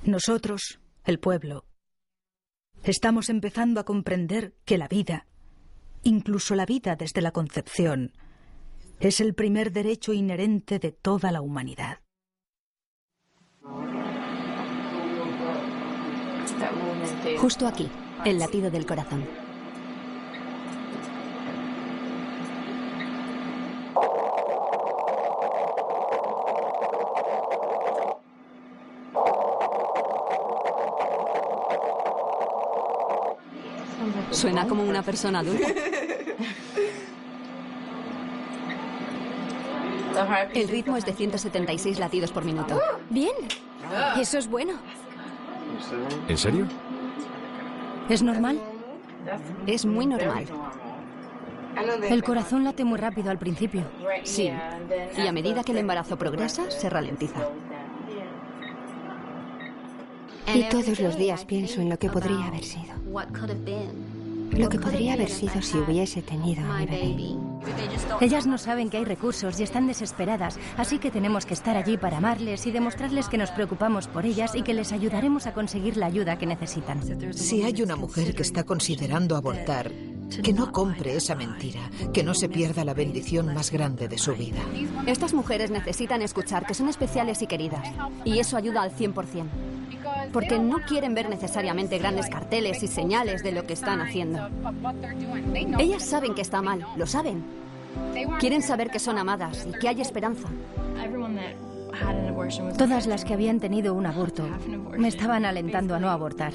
Nosotros, el pueblo, estamos empezando a comprender que la vida, incluso la vida desde la concepción, es el primer derecho inherente de toda la humanidad. Justo aquí, el latido del corazón. Suena como una persona adulta. El ritmo es de 176 latidos por minuto. Bien, eso es bueno. ¿En serio? ¿Es normal? Es muy normal. El corazón late muy rápido al principio. Sí, y a medida que el embarazo progresa, se ralentiza. Y todos los días pienso en lo que podría haber sido. Lo que podría haber sido si hubiese tenido a mi bebé. Ellas no saben que hay recursos y están desesperadas, así que tenemos que estar allí para amarles y demostrarles que nos preocupamos por ellas y que les ayudaremos a conseguir la ayuda que necesitan. Si hay una mujer que está considerando abortar, que no compre esa mentira, que no se pierda la bendición más grande de su vida. Estas mujeres necesitan escuchar que son especiales y queridas, y eso ayuda al 100%. Porque no quieren ver necesariamente grandes carteles y señales de lo que están haciendo. Ellas saben que está mal, lo saben. Quieren saber que son amadas y que hay esperanza. Todas las que habían tenido un aborto me estaban alentando a no abortar.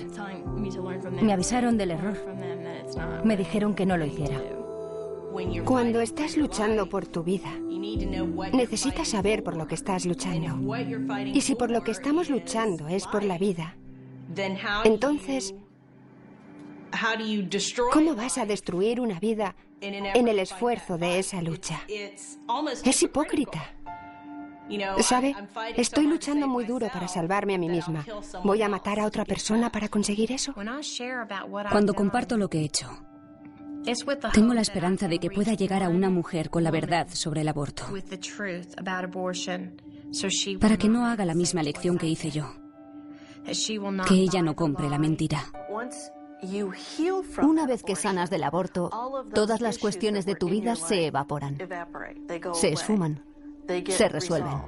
Me avisaron del error. Me dijeron que no lo hiciera. Cuando estás luchando por tu vida, necesitas saber por lo que estás luchando. Y si por lo que estamos luchando es por la vida, entonces, ¿cómo vas a destruir una vida en el esfuerzo de esa lucha? Es hipócrita. ¿Sabe? Estoy luchando muy duro para salvarme a mí misma. ¿Voy a matar a otra persona para conseguir eso? Cuando comparto lo que he hecho, tengo la esperanza de que pueda llegar a una mujer con la verdad sobre el aborto, para que no haga la misma elección que hice yo, que ella no compre la mentira. Una vez que sanas del aborto, todas las cuestiones de tu vida se evaporan, se esfuman, se resuelven.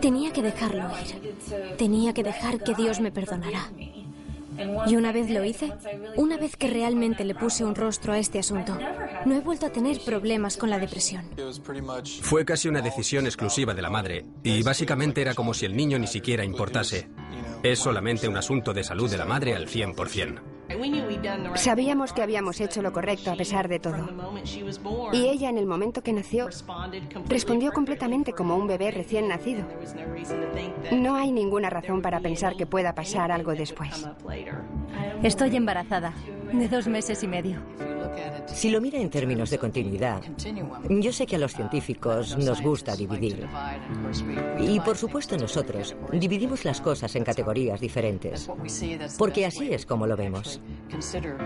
Tenía que dejarlo ir. Tenía que dejar que Dios me perdonara. Y una vez lo hice, una vez que realmente le puse un rostro a este asunto, no he vuelto a tener problemas con la depresión. Fue casi una decisión exclusiva de la madre, y básicamente era como si el niño ni siquiera importase. Es solamente un asunto de salud de la madre al 100%. Sabíamos que habíamos hecho lo correcto a pesar de todo. Y ella, en el momento que nació, respondió completamente como un bebé recién nacido. No hay ninguna razón para pensar que pueda pasar algo después. Estoy embarazada, de 2 meses y medio. Si lo mira en términos de continuidad, yo sé que a los científicos nos gusta dividir. Y por supuesto nosotros dividimos las cosas en categorías diferentes, porque así es como lo vemos.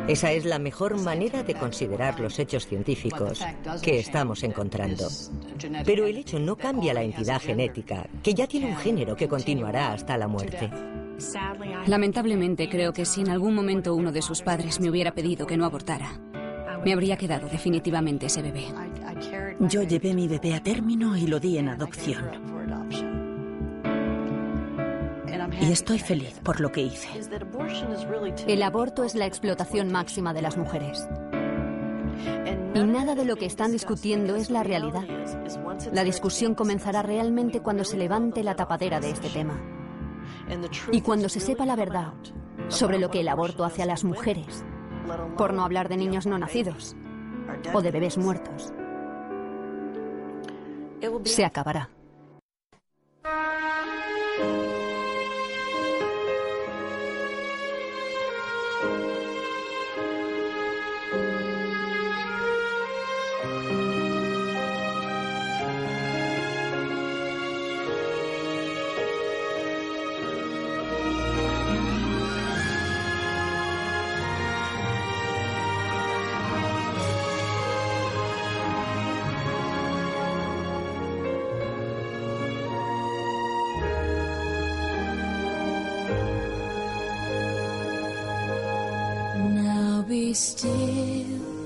Esa es la mejor manera de considerar los hechos científicos que estamos encontrando. Pero el hecho no cambia la entidad genética, que ya tiene un género que continuará hasta la muerte. Lamentablemente creo que si en algún momento uno de sus padres me hubiera pedido que no abortara, me habría quedado definitivamente ese bebé. Yo llevé mi bebé a término y lo di en adopción. Y estoy feliz por lo que hice. El aborto es la explotación máxima de las mujeres. Y nada de lo que están discutiendo es la realidad. La discusión comenzará realmente cuando se levante la tapadera de este tema. Y cuando se sepa la verdad sobre lo que el aborto hace a las mujeres, por no hablar de niños no nacidos o de bebés muertos, se acabará. Be still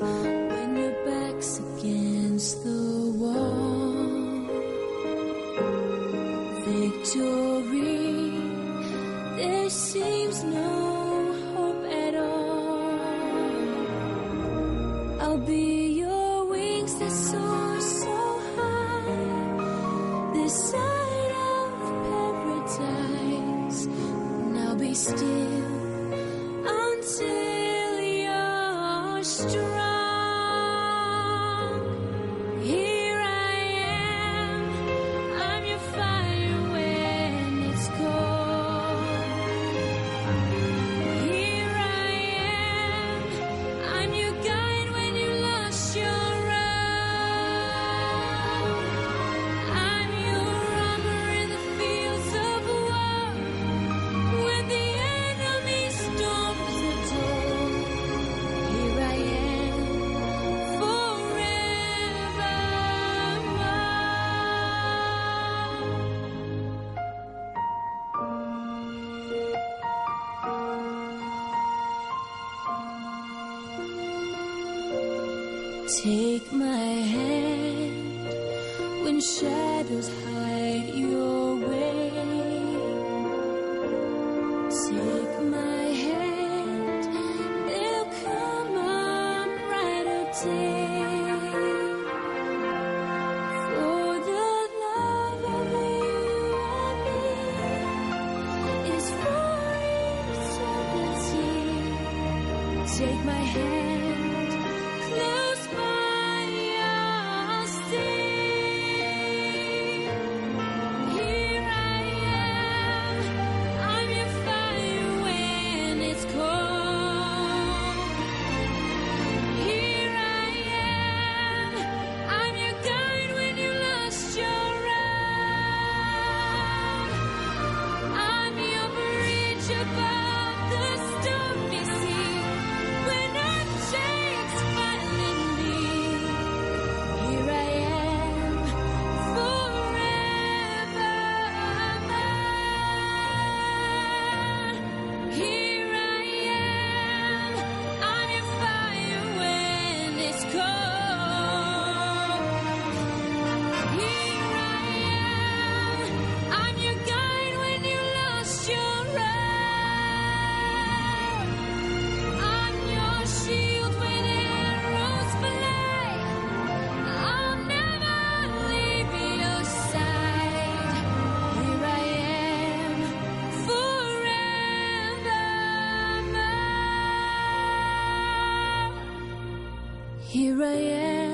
when your back's against the wall. Victory, there seems no hope at all. I'll be your wings that soar so high, this side of paradise. Now be still until strong. Here I am, I'm your fire when it's cold. Here I am, I'm your guide when you lost your road. I'm your armor in the fields of war, when the enemy storms the door. Here I am forevermore. Take my hand when shadows hide your way. Take my hand, there'll come a brighter day. For the love of you and me is for eternity. Take my hand, close by your stay. Here I am, I'm your fire when it's cold. Here I am. Here I